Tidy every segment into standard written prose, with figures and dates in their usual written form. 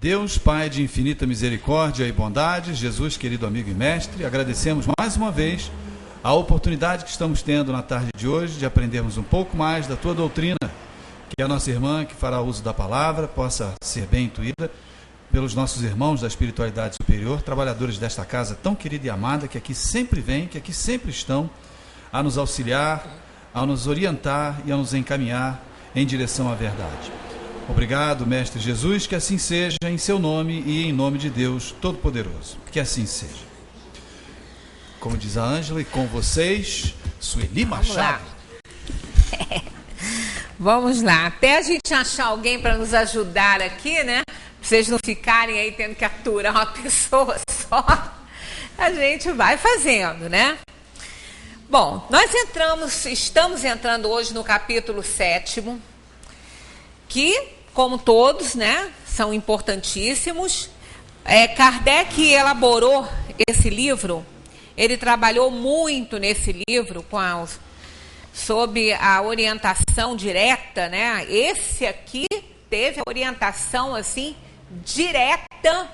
Deus, Pai de infinita misericórdia e bondade, Jesus, querido amigo e mestre, agradecemos mais uma vez a oportunidade que estamos tendo na tarde de hoje de aprendermos um pouco mais da Tua doutrina, que a nossa irmã que fará uso da palavra possa ser bem intuída pelos nossos irmãos da espiritualidade superior, trabalhadores desta casa tão querida e amada, que aqui sempre vêm, que aqui sempre estão a nos auxiliar, a nos orientar e a nos encaminhar em direção à verdade. Obrigado, Mestre Jesus, que assim seja, em seu nome e em nome de Deus Todo-Poderoso. Que assim seja. Como diz a Ângela, e com vocês, Sueli Machado. Vamos lá. Até a gente achar alguém para nos ajudar aqui, né? Pra vocês não ficarem aí tendo que aturar uma pessoa só. A gente vai fazendo, né? Bom, estamos entrando hoje no capítulo 7º, que, como todos, né, são importantíssimos. Kardec elaborou esse livro, ele trabalhou muito nesse livro sob a orientação direta, né? Esse aqui teve a orientação, assim, direta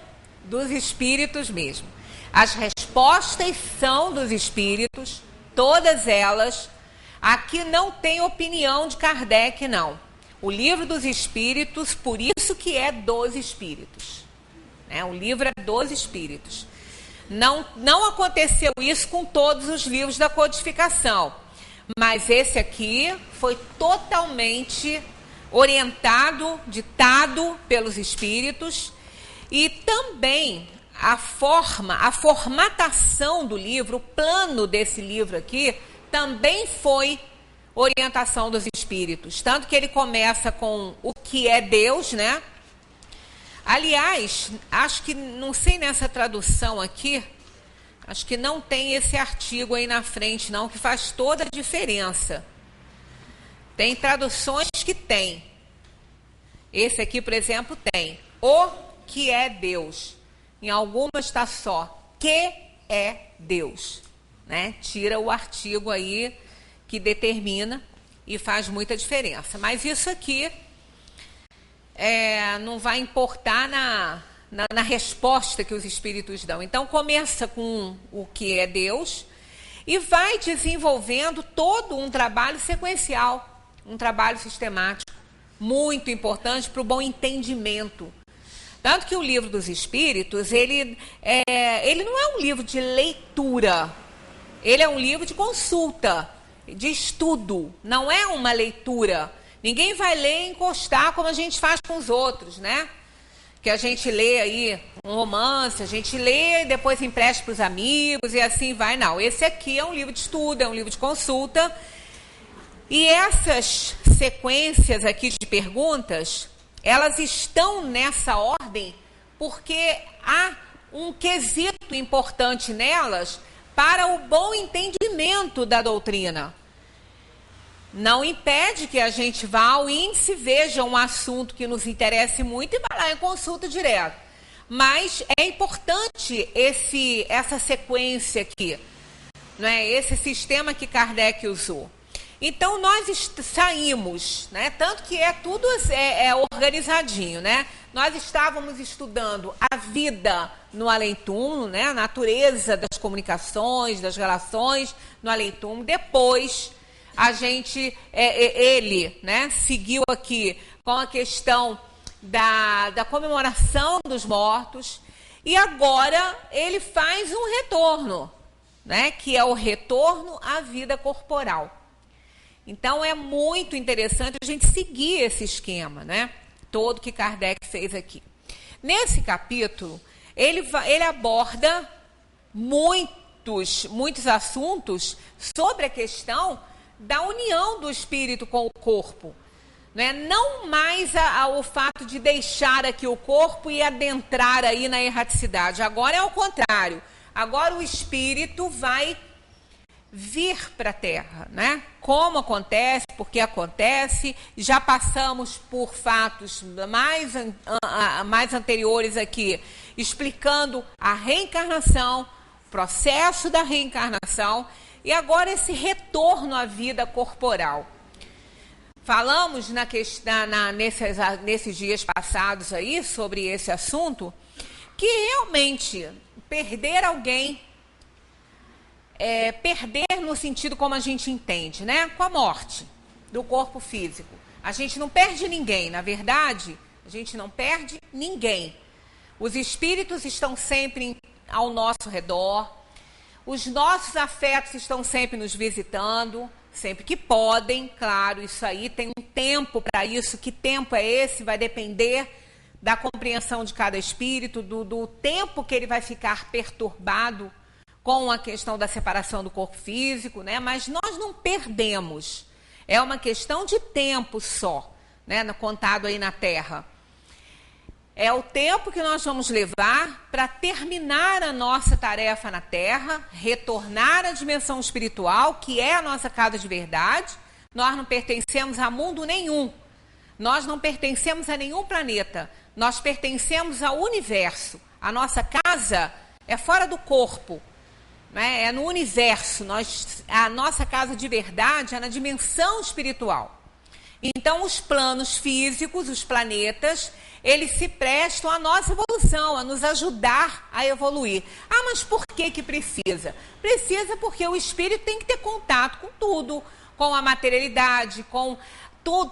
dos espíritos mesmo. As respostas são dos espíritos, todas elas. Aqui não tem opinião de Kardec, não. O livro dos espíritos, por isso que é dos espíritos, né? O livro é dos espíritos. Não aconteceu isso com todos os livros da codificação, mas esse aqui foi totalmente orientado, ditado pelos espíritos, e também a formatação do livro, o plano desse livro aqui, também foi orientação dos espíritos. Tanto que ele começa com o que é Deus, né? Aliás, acho que, não sei nessa tradução aqui, acho que não tem esse artigo aí na frente, não, que faz toda a diferença. Tem traduções que tem. Esse aqui, por exemplo, tem o que é Deus. Em algumas está só que é Deus, né? Tira o artigo aí que determina e faz muita diferença. Mas isso aqui não vai importar na resposta que os espíritos dão. Então, começa com o que é Deus e vai desenvolvendo todo um trabalho sequencial, um trabalho sistemático, muito importante para o bom entendimento. Tanto que o livro dos espíritos, ele não é um livro de leitura, ele é um livro de consulta, de estudo, não é uma leitura. Ninguém vai ler e encostar como a gente faz com os outros, né? Que a gente lê aí um romance, a gente lê e depois empresta para os amigos e assim vai. Não, esse aqui é um livro de estudo, é um livro de consulta. E essas sequências aqui de perguntas, elas estão nessa ordem porque há um quesito importante nelas para o bom entendimento da doutrina. Não impede que a gente vá ao índice, veja um assunto que nos interesse muito e vá lá em consulta direto. Mas é importante essa sequência aqui, né? Esse sistema que Kardec usou. Então, nós saímos, né? Tanto que tudo organizadinho, né? Nós estávamos estudando a vida no além-túmulo, né? A natureza das comunicações, das relações no além-túmulo. Depois, ele, né, seguiu aqui com a questão da comemoração dos mortos. E agora, ele faz um retorno, né? Que é o retorno à vida corporal. Então, é muito interessante a gente seguir esse esquema, né? Todo que Kardec fez aqui. Nesse capítulo, ele aborda muitos assuntos sobre a questão da união do espírito com o corpo, né? Não mais o fato de deixar aqui o corpo e adentrar aí na erraticidade. Agora é o contrário. Agora o espírito vai vir para a Terra, né? Como acontece, por que acontece, já passamos por fatos mais anteriores aqui, explicando a reencarnação, o processo da reencarnação, e agora esse retorno à vida corporal. falamos nesses dias passados aí sobre esse assunto, que realmente perder alguém, perder no sentido como a gente entende, né? Com a morte do corpo físico. A gente não perde ninguém, na verdade, a gente não perde ninguém. Os espíritos estão sempre ao nosso redor, os nossos afetos estão sempre nos visitando, sempre que podem, claro, isso aí tem um tempo para isso. Que tempo é esse? Vai depender da compreensão de cada espírito, do tempo que ele vai ficar perturbado com a questão da separação do corpo físico, né? Mas nós não perdemos. É uma questão de tempo só, né? Contado aí na Terra. É o tempo que nós vamos levar para terminar a nossa tarefa na Terra, retornar à dimensão espiritual, que é a nossa casa de verdade. Nós não pertencemos a mundo nenhum. Nós não pertencemos a nenhum planeta. Nós pertencemos ao universo. A nossa casa é fora do corpo, né? É no universo. A nossa casa de verdade é na dimensão espiritual. Então, os planos físicos, os planetas, eles se prestam à nossa evolução, a nos ajudar a evoluir. Ah, mas por que precisa? Precisa porque o espírito tem que ter contato com tudo, com a materialidade, com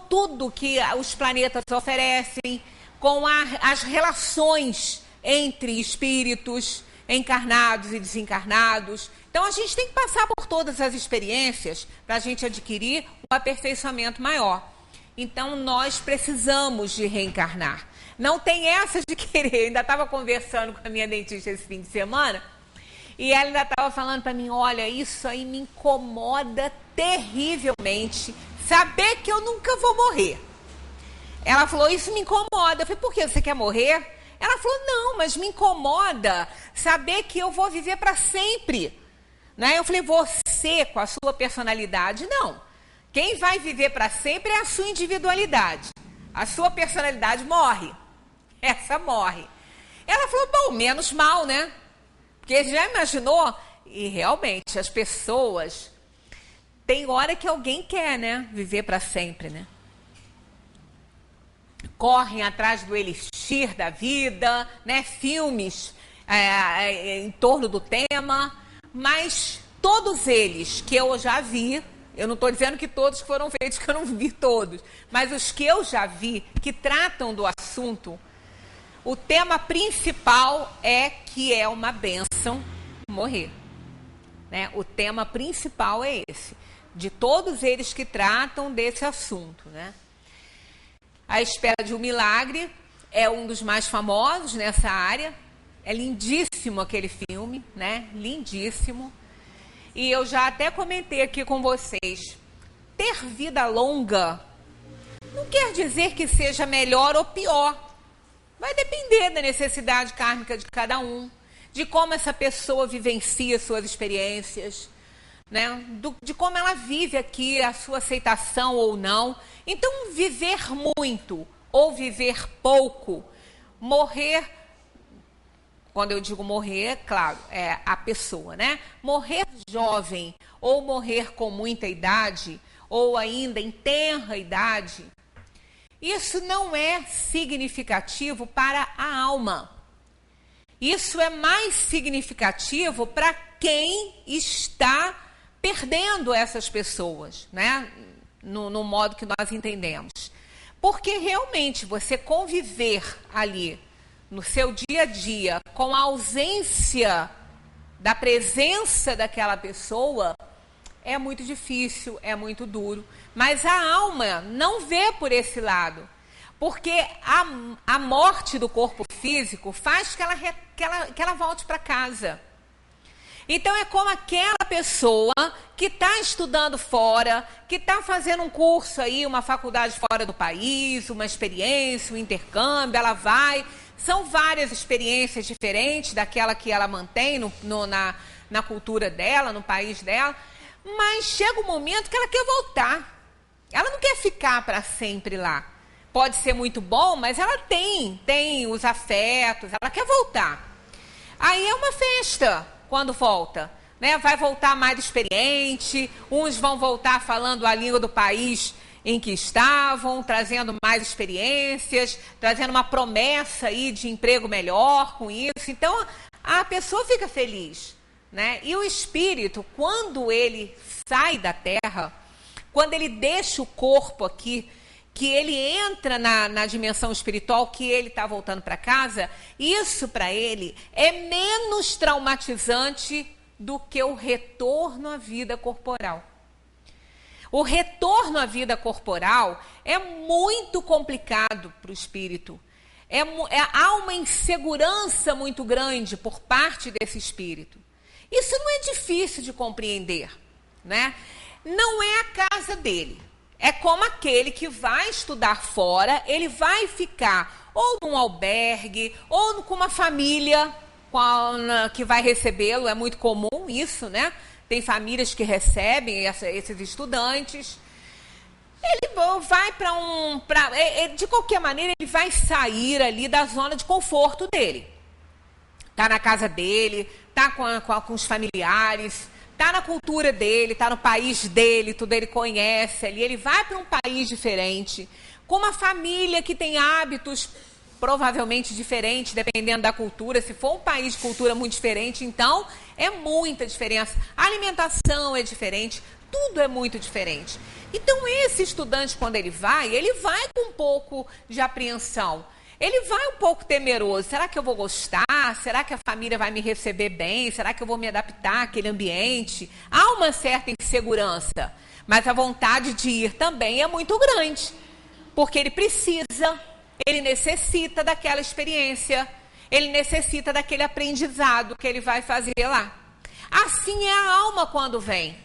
tudo que os planetas oferecem, com as relações entre espíritos encarnados e desencarnados. Então, a gente tem que passar por todas as experiências para a gente adquirir um aperfeiçoamento maior. Então, nós precisamos de reencarnar. Não tem essa de querer. Eu ainda estava conversando com a minha dentista esse fim de semana e ela ainda estava falando para mim, olha, isso aí me incomoda terrivelmente, saber que eu nunca vou morrer. Ela falou, isso me incomoda. Eu falei, por que você quer morrer? Ela falou, não, mas me incomoda saber que eu vou viver para sempre. Né? Eu falei, você com a sua personalidade, não. Quem vai viver para sempre é a sua individualidade. A sua personalidade morre. Essa morre. Ela falou, bom, menos mal, né? Porque já imaginou? E realmente, as pessoas... Tem hora que alguém quer, né? Viver para sempre, né? Correm atrás do elixir da vida, né? Filmes em torno do tema. Mas todos eles que eu já vi... Eu não estou dizendo que todos foram feitos, que eu não vi todos. Mas os que eu já vi, que tratam do assunto, o tema principal é que é uma bênção morrer. Né? O tema principal é esse. De todos eles que tratam desse assunto. Né? A Espera de um Milagre é um dos mais famosos nessa área. É lindíssimo aquele filme, né? Lindíssimo. E eu já até comentei aqui com vocês, ter vida longa não quer dizer que seja melhor ou pior. Vai depender da necessidade kármica de cada um, de como essa pessoa vivencia suas experiências, né? De como ela vive aqui, a sua aceitação ou não. Então, viver muito ou viver pouco, morrer... Quando eu digo morrer, claro, é a pessoa, né? Morrer jovem ou morrer com muita idade ou ainda em tenra idade, isso não é significativo para a alma. Isso é mais significativo para quem está perdendo essas pessoas, né? No modo que nós entendemos. Porque realmente você conviver ali no seu dia a dia, com a ausência da presença daquela pessoa, é muito difícil, é muito duro. Mas a alma não vê por esse lado, porque a morte do corpo físico faz que ela volte para casa. Então é como aquela pessoa que está estudando fora, que está fazendo um curso aí, uma faculdade fora do país, uma experiência, um intercâmbio, ela vai... São várias experiências diferentes daquela que ela mantém na cultura dela, no país dela, mas chega um momento que ela quer voltar. Ela não quer ficar para sempre lá. Pode ser muito bom, mas ela tem os afetos, ela quer voltar. Aí é uma festa quando volta, né? Vai voltar mais experiente, uns vão voltar falando a língua do país em que estavam, trazendo mais experiências, trazendo uma promessa aí de emprego melhor com isso. Então, a pessoa fica feliz, né? E o espírito, quando ele sai da terra, quando ele deixa o corpo aqui, que ele entra na dimensão espiritual, que ele está voltando para casa, isso para ele é menos traumatizante do que o retorno à vida corporal. O retorno à vida corporal é muito complicado para o espírito. Há uma insegurança muito grande por parte desse espírito. Isso não é difícil de compreender, né? Não é a casa dele. É como aquele que vai estudar fora, ele vai ficar ou num albergue, ou com uma família que vai recebê-lo, é muito comum isso, né? Tem famílias que recebem esses estudantes. Ele vai de qualquer maneira, ele vai sair ali da zona de conforto dele. Tá na casa dele, tá com os familiares, tá na cultura dele, tá no país dele, tudo ele conhece ali. Ele vai para um país diferente, com uma família que tem hábitos provavelmente diferentes, dependendo da cultura. Se for um país de cultura muito diferente, então é muita diferença. A alimentação é diferente, tudo é muito diferente. Então esse estudante, quando ele vai com um pouco de apreensão. Ele vai um pouco temeroso. Será que eu vou gostar? Será que a família vai me receber bem? Será que eu vou me adaptar àquele ambiente? Há uma certa insegurança, mas a vontade de ir também é muito grande, porque ele necessita daquela experiência, ele necessita daquele aprendizado que ele vai fazer lá. Assim é a alma quando vem.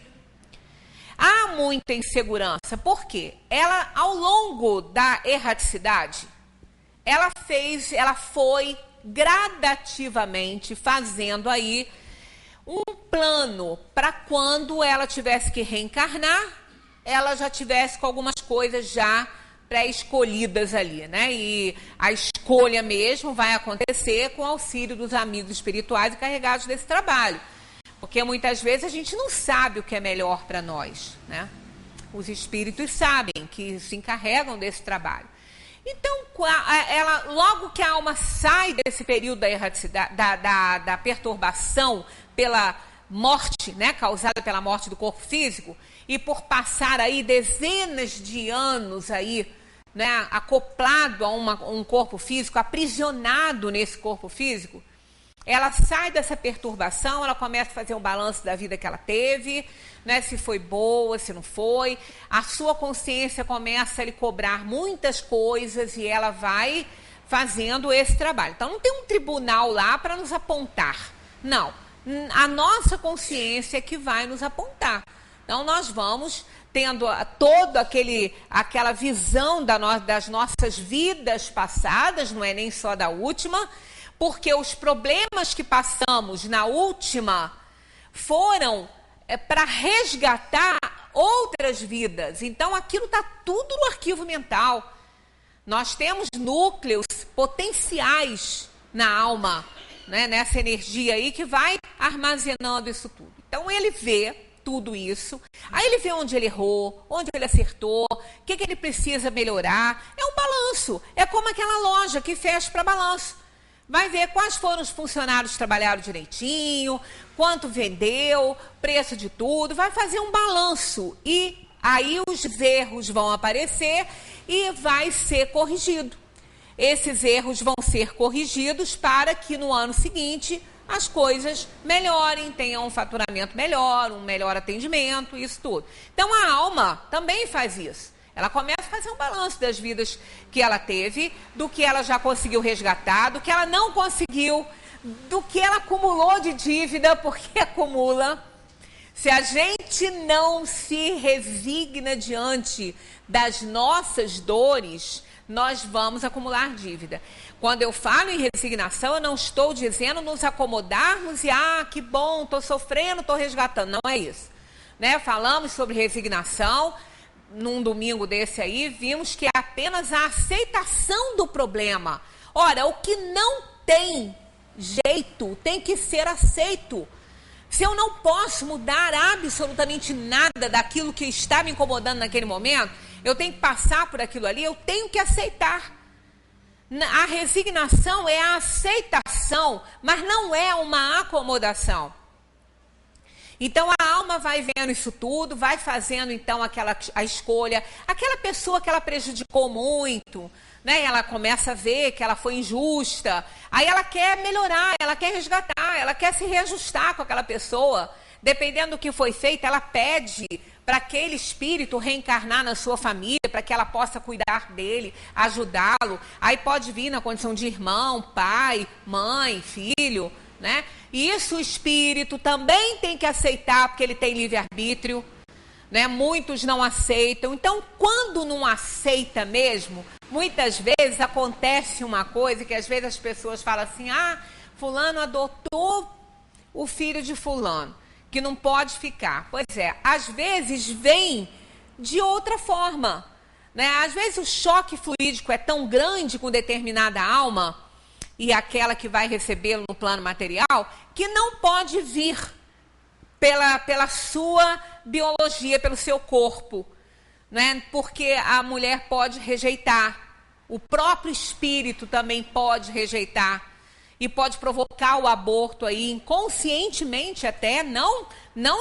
Há muita insegurança, porque ela, ao longo da erraticidade, ela foi gradativamente fazendo aí um plano para quando ela tivesse que reencarnar, ela já tivesse com algumas coisas já pré-escolhidas ali, né? E a escolha mesmo vai acontecer com o auxílio dos amigos espirituais encarregados desse trabalho. Porque muitas vezes a gente não sabe o que é melhor para nós, né? Os espíritos sabem, que se encarregam desse trabalho. Então, logo que a alma sai desse período da erraticidade, da perturbação pela morte, né, causada pela morte do corpo físico, e por passar aí dezenas de anos aí, né, acoplado a um corpo físico, aprisionado nesse corpo físico, ela sai dessa perturbação, ela começa a fazer um balanço da vida que ela teve, né, se foi boa, se não foi. A sua consciência começa a lhe cobrar muitas coisas e ela vai fazendo esse trabalho. Então, não tem um tribunal lá para nos apontar. Não, a nossa consciência é que vai nos apontar. Então, nós vamos tendo toda aquela visão das nossas vidas passadas, não é nem só da última, porque os problemas que passamos na última foram para resgatar outras vidas. Então, aquilo está tudo no arquivo mental. Nós temos núcleos potenciais na alma, né, nessa energia aí que vai armazenando isso tudo. Então, ele vê tudo isso, aí ele vê onde ele errou, onde ele acertou, o que ele precisa melhorar. É um balanço, é como aquela loja que fecha para balanço. Vai ver quais foram os funcionários que trabalharam direitinho, quanto vendeu, preço de tudo, vai fazer um balanço e aí os erros vão aparecer e vai ser corrigido. Esses erros vão ser corrigidos para que no ano seguinte as coisas melhorem, tenham um faturamento melhor, um melhor atendimento, isso tudo. Então a alma também faz isso. Ela começa a fazer um balanço das vidas que ela teve, do que ela já conseguiu resgatar, do que ela não conseguiu, do que ela acumulou de dívida, porque acumula. Se a gente não se resigna diante das nossas dores, nós vamos acumular dívida. Quando eu falo em resignação, eu não estou dizendo nos acomodarmos e, que bom, estou sofrendo, estou resgatando. Não é isso, né? Falamos sobre resignação. Num domingo desse aí, vimos que é apenas a aceitação do problema. Ora, o que não tem jeito tem que ser aceito. Se eu não posso mudar absolutamente nada daquilo que está me incomodando naquele momento, eu tenho que passar por aquilo ali, eu tenho que aceitar. A resignação é a aceitação, mas não é uma acomodação. Então a alma vai vendo isso tudo, vai fazendo então a escolha, aquela pessoa que ela prejudicou muito, né? Ela começa a ver que ela foi injusta, aí ela quer melhorar, ela quer resgatar, ela quer se reajustar com aquela pessoa. Dependendo do que foi feito, ela pede para aquele espírito reencarnar na sua família, para que ela possa cuidar dele, ajudá-lo. Aí pode vir na condição de irmão, pai, mãe, filho, né? E isso o espírito também tem que aceitar, porque ele tem livre-arbítrio, né? Muitos não aceitam. Então, quando não aceita mesmo, muitas vezes acontece uma coisa que às vezes as pessoas falam assim, fulano adotou o filho de fulano, que não pode ficar. Pois é, às vezes vem de outra forma, né? Às vezes o choque fluídico é tão grande com determinada alma, e aquela que vai recebê-lo no plano material, que não pode vir pela sua biologia, pelo seu corpo, né? Porque a mulher pode rejeitar, o próprio espírito também pode rejeitar, e pode provocar o aborto aí inconscientemente até, não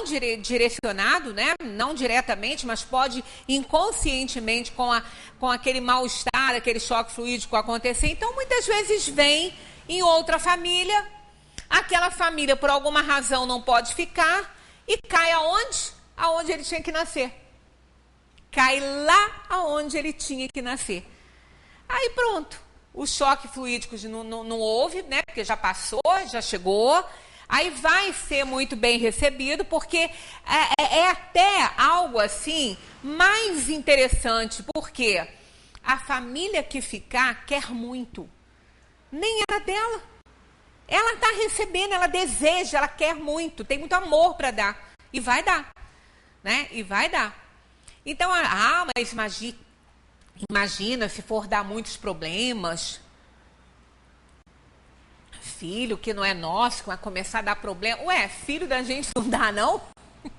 direcionado, né? Não diretamente, mas pode inconscientemente com aquele mal-estar, aquele choque fluídico acontecer. Então, muitas vezes vem em outra família, aquela família por alguma razão não pode ficar e cai aonde? Aonde ele tinha que nascer. Cai lá aonde ele tinha que nascer. Aí pronto. O choque fluídico não houve, né? Porque já passou, já chegou. Aí vai ser muito bem recebido, porque é até algo assim mais interessante, porque a família que ficar quer muito. Nem era dela. Ela está recebendo, ela deseja, ela quer muito, tem muito amor para dar. E vai dar, né? E vai dar. Então, mas imagina se for dar muitos problemas. Filho que não é nosso, vai começar a dar problema. Ué, filho da gente não dá, não?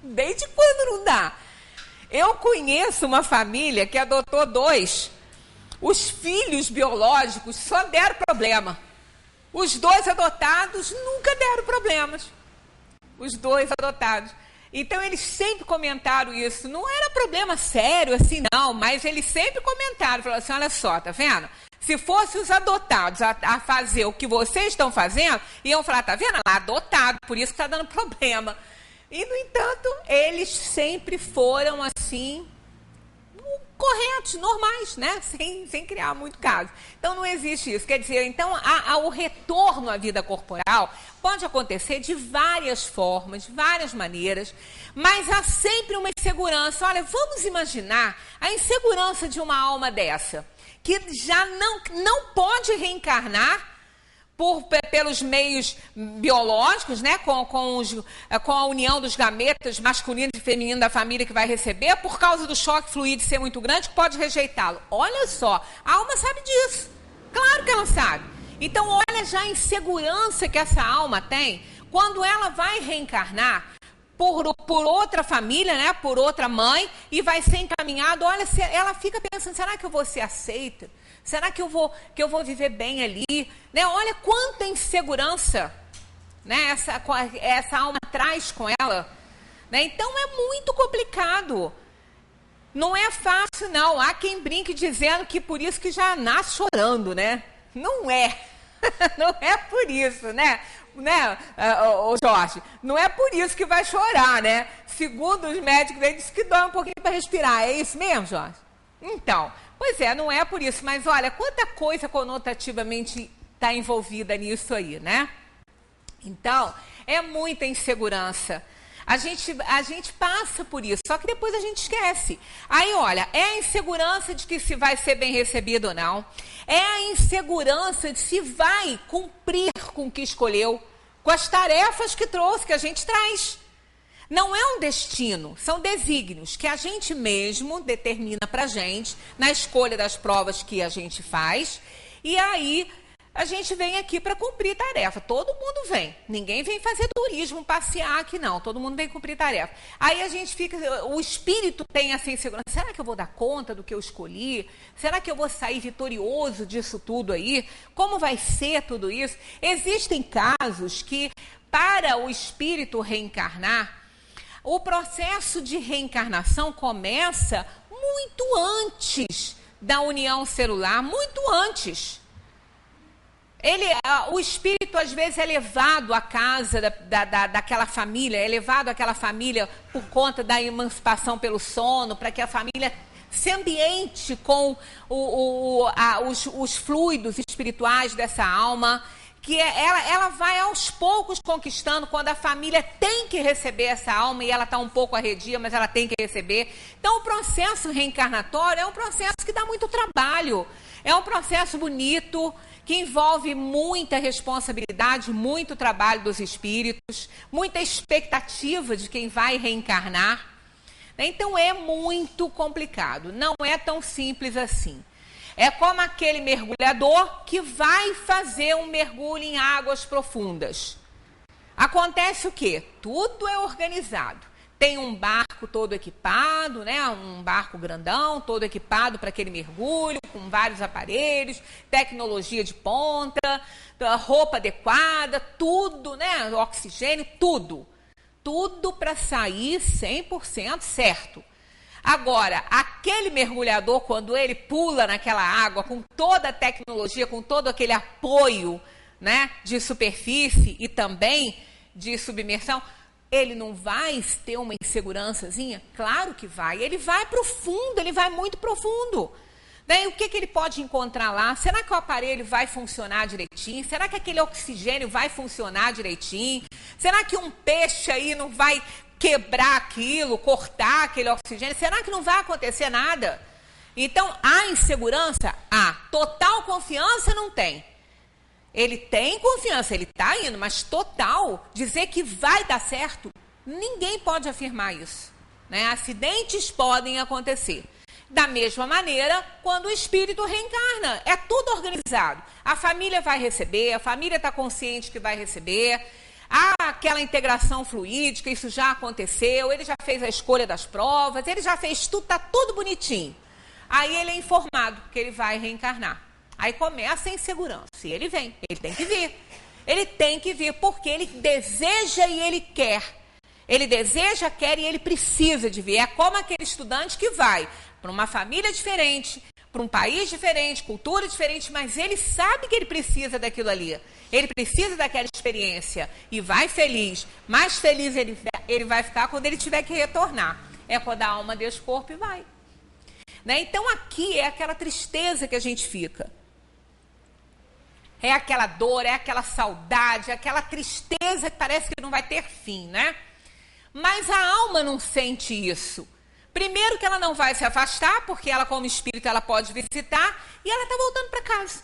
Desde quando não dá? Eu conheço uma família que adotou 2. Os filhos biológicos só deram problema. Os 2 adotados nunca deram problemas. Os 2 adotados. Então, eles sempre comentaram isso. Não era problema sério assim, não, mas eles sempre comentaram. Falaram assim, olha só, tá vendo? Se fossem os adotados a fazer o que vocês estão fazendo, iam falar, tá vendo? Lá, adotado, por isso que está dando problema. E, no entanto, eles sempre foram assim, corretos, normais, né? Sem criar muito caso. Então, não existe isso. Quer dizer, então, o retorno à vida corporal pode acontecer de várias formas, de várias maneiras, mas há sempre uma insegurança. Olha, vamos imaginar a insegurança de uma alma dessa, que já não pode reencarnar pelos meios biológicos, né, com a união dos gametas masculino e feminino da família que vai receber, por causa do choque fluídico ser muito grande, que pode rejeitá-lo. Olha só, a alma sabe disso. Claro que ela sabe. Então, olha já a insegurança que essa alma tem quando ela vai reencarnar por outra família, né, por outra mãe, e vai ser encaminhada. Olha, ela fica pensando, será que eu vou ser aceita? Será que eu vou viver bem ali? Né? Olha quanta insegurança, né, essa alma traz com ela. Né? Então é muito complicado. Não é fácil, não. Há quem brinque dizendo que por isso que já nasce chorando, né? Não é. Não é por isso, né? Jorge? Não é por isso que vai chorar, né? Segundo os médicos, eles dizem que dói um pouquinho para respirar. É isso mesmo, Jorge? Então, pois é, não é por isso. Mas olha, quanta coisa conotativamente está envolvida nisso aí, né? Então, é muita insegurança. A gente passa por isso, só que depois a gente esquece. Aí, olha, é a insegurança de que se vai ser bem recebido ou não. É a insegurança de se vai cumprir com o que escolheu, com as tarefas que trouxe, que a gente traz. Não é um destino, são desígnios que a gente mesmo determina pra gente, na escolha das provas que a gente faz. E aí, a gente vem aqui para cumprir tarefa. Todo mundo vem. Ninguém vem fazer turismo, passear aqui, não. Todo mundo vem cumprir tarefa. Aí a gente fica... O espírito tem essa insegurança. Será que eu vou dar conta do que eu escolhi? Será que eu vou sair vitorioso disso tudo aí? Como vai ser tudo isso? Existem casos que, para o espírito reencarnar, o processo de reencarnação começa muito antes da união celular, muito antes. O espírito, às vezes, é levado à casa daquela família, é levado àquela família por conta da emancipação pelo sono, para que a família se ambiente com os fluidos espirituais dessa alma, que ela vai aos poucos conquistando quando a família tem que receber essa alma, e ela está um pouco arredia, mas ela tem que receber. Então, o processo reencarnatório é um processo que dá muito trabalho, é um processo bonito, que envolve muita responsabilidade, muito trabalho dos espíritos, muita expectativa de quem vai reencarnar. Então é muito complicado, não é tão simples assim. É como aquele mergulhador que vai fazer um mergulho em águas profundas. Acontece o quê? Tudo é organizado. Tem um barco todo equipado, né? Um barco grandão, todo equipado para aquele mergulho, com vários aparelhos, tecnologia de ponta, roupa adequada, tudo, né? Oxigênio, tudo. Tudo para sair 100% certo. Agora, aquele mergulhador, quando ele pula naquela água, com toda a tecnologia, com todo aquele apoio, né, de superfície e também de submersão, ele não vai ter uma insegurançazinha? Claro que vai. Ele vai profundo, ele vai muito profundo. Daí, o que ele pode encontrar lá? Será que o aparelho vai funcionar direitinho? Será que aquele oxigênio vai funcionar direitinho? Será que um peixe aí não vai quebrar aquilo, cortar aquele oxigênio? Será que não vai acontecer nada? Então, há insegurança? Há. Total confiança não tem. Ele tem confiança, ele está indo, mas total, dizer que vai dar certo, ninguém pode afirmar isso, né? Acidentes podem acontecer. Da mesma maneira, quando o espírito reencarna, é tudo organizado. A família vai receber, a família está consciente que vai receber, há aquela integração fluídica, isso já aconteceu, ele já fez a escolha das provas, ele já fez tudo, está tudo bonitinho. Aí ele é informado que ele vai reencarnar. Aí começa a insegurança. E ele vem, ele tem que vir. Ele tem que vir porque ele deseja e ele quer. Ele deseja, quer e ele precisa de vir. É como aquele estudante que vai para uma família diferente, para um país diferente, cultura diferente, mas ele sabe que ele precisa daquilo ali. Ele precisa daquela experiência e vai feliz. Mais feliz ele vai ficar quando ele tiver que retornar. É quando a alma deixa o corpo e vai. Né? Então aqui é aquela tristeza que a gente fica. É aquela dor, é aquela saudade, é aquela tristeza que parece que não vai ter fim, né? Mas a alma não sente isso. Primeiro que ela não vai se afastar, porque ela como espírito ela pode visitar e ela está voltando para casa.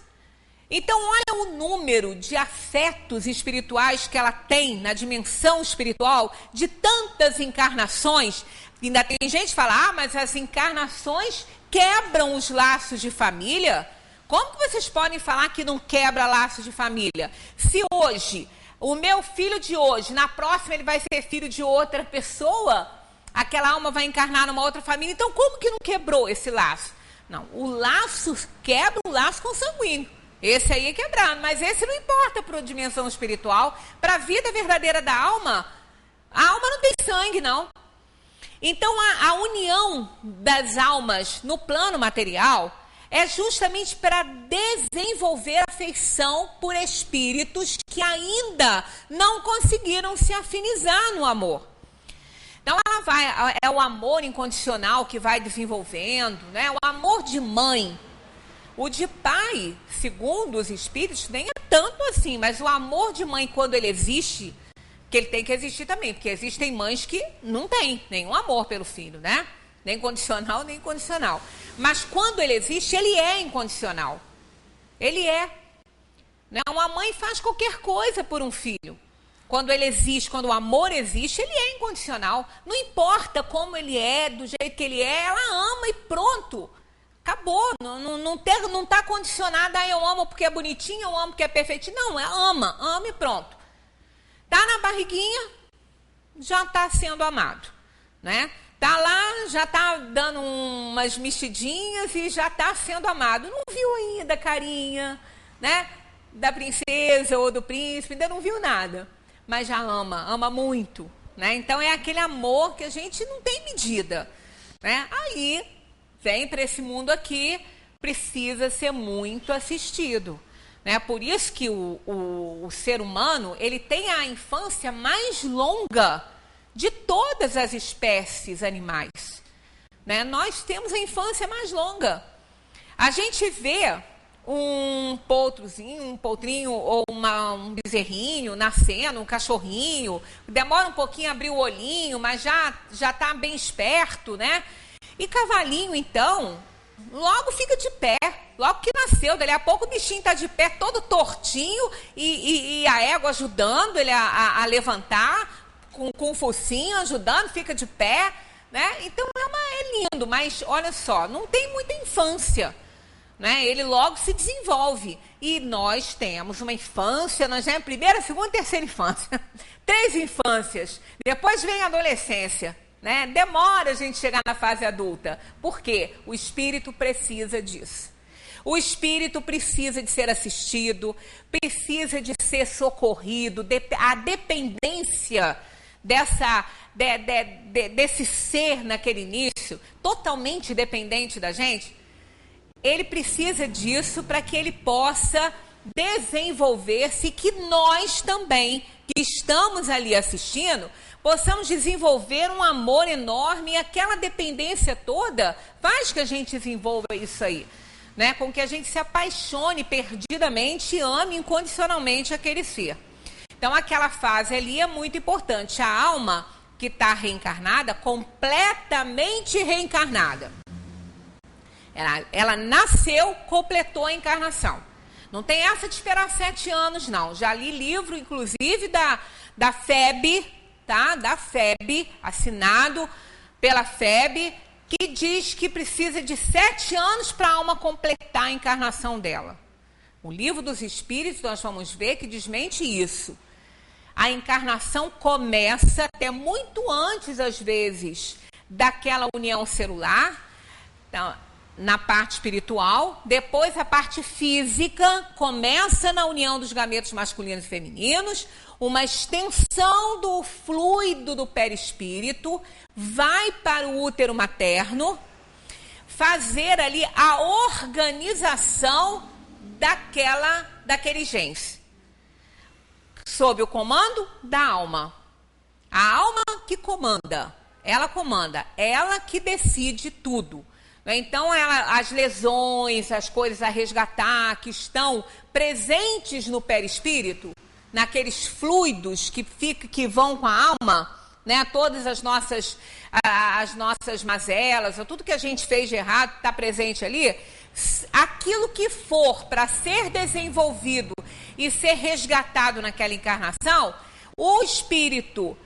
Então olha o número de afetos espirituais que ela tem na dimensão espiritual, de tantas encarnações. Ainda tem gente que fala, mas as encarnações quebram os laços de família. Como que vocês podem falar que não quebra laços de família? Se hoje, o meu filho de hoje, na próxima ele vai ser filho de outra pessoa, aquela alma vai encarnar numa outra família, então como que não quebrou esse laço? Não, o laço quebra o laço consanguíneo. Esse aí é quebrado, mas esse não importa para a dimensão espiritual, para a vida verdadeira da alma. A alma não tem sangue, não. Então a união das almas no plano material é justamente para desenvolver afeição por espíritos que ainda não conseguiram se afinizar no amor. Então é o amor incondicional que vai desenvolvendo, né? O amor de mãe. O de pai, segundo os espíritos, nem é tanto assim, mas o amor de mãe, quando ele existe, que ele tem que existir também, porque existem mães que não têm nenhum amor pelo filho, né? Nem condicional, nem incondicional. Mas quando ele existe, ele é incondicional. Ele é. Né? Uma mãe faz qualquer coisa por um filho. Quando ele existe, quando o amor existe, ele é incondicional. Não importa como ele é, do jeito que ele é, ela ama e pronto. Acabou, não está condicionada a eu amo porque é bonitinho, eu amo porque é perfeitinho. Não, ama e pronto. Tá na barriguinha, já está sendo amado, né? Tá lá, já está dando umas mexidinhas e já está sendo amado. Não viu ainda a carinha, né, da princesa ou do príncipe, ainda não viu nada, mas já ama muito, né? Então é aquele amor que a gente não tem medida, né? Aí vem para esse mundo aqui, precisa ser muito assistido, né? Por isso que o ser humano, ele tem a infância mais longa de todas as espécies animais, né? Nós temos a infância mais longa. A gente vê um potrinho ou um bezerrinho nascendo, um cachorrinho, demora um pouquinho a abrir o olhinho, mas já está bem esperto, né? E cavalinho, então, logo fica de pé, logo que nasceu, dali a pouco o bichinho está de pé, todo tortinho, e a égua ajudando ele a levantar, com o focinho ajudando, fica de pé, né? Então é lindo, mas olha só, não tem muita infância, né? Ele logo se desenvolve. E nós temos uma infância, nós já é primeira, segunda, terceira infância, 3 infâncias, depois vem a adolescência, né? Demora a gente chegar na fase adulta. Por quê? O espírito precisa disso. O espírito precisa de ser assistido, precisa de ser socorrido. A dependência desse ser naquele início, totalmente dependente da gente, ele precisa disso para que ele possa desenvolver-se, e que nós também, que estamos ali assistindo, possamos desenvolver um amor enorme, e aquela dependência toda faz que a gente desenvolva isso aí, né? Com que a gente se apaixone perdidamente e ame incondicionalmente aquele ser. Então, aquela fase ali é muito importante. A alma que está reencarnada, completamente reencarnada. Ela nasceu, completou a encarnação. Não tem essa de esperar 7 anos, não. Já li livro, inclusive, da FEB, tá? Da FEB, assinado pela FEB, que diz que precisa de 7 anos para a alma completar a encarnação dela. O Livro dos Espíritos, nós vamos ver que desmente isso. A encarnação começa até muito antes, às vezes, daquela união celular, então, na parte espiritual. Depois, a parte física começa na união dos gametos masculinos e femininos, uma extensão do fluido do perispírito, vai para o útero materno, fazer ali a organização daquele gens, sob o comando da alma. A alma que comanda, ela que decide tudo. Então, as lesões, as coisas a resgatar que estão presentes no perispírito, naqueles fluidos que vão com a alma, né? Todas as nossas mazelas, tudo que a gente fez de errado está presente ali. Aquilo que for para ser desenvolvido e ser resgatado naquela encarnação, o espírito,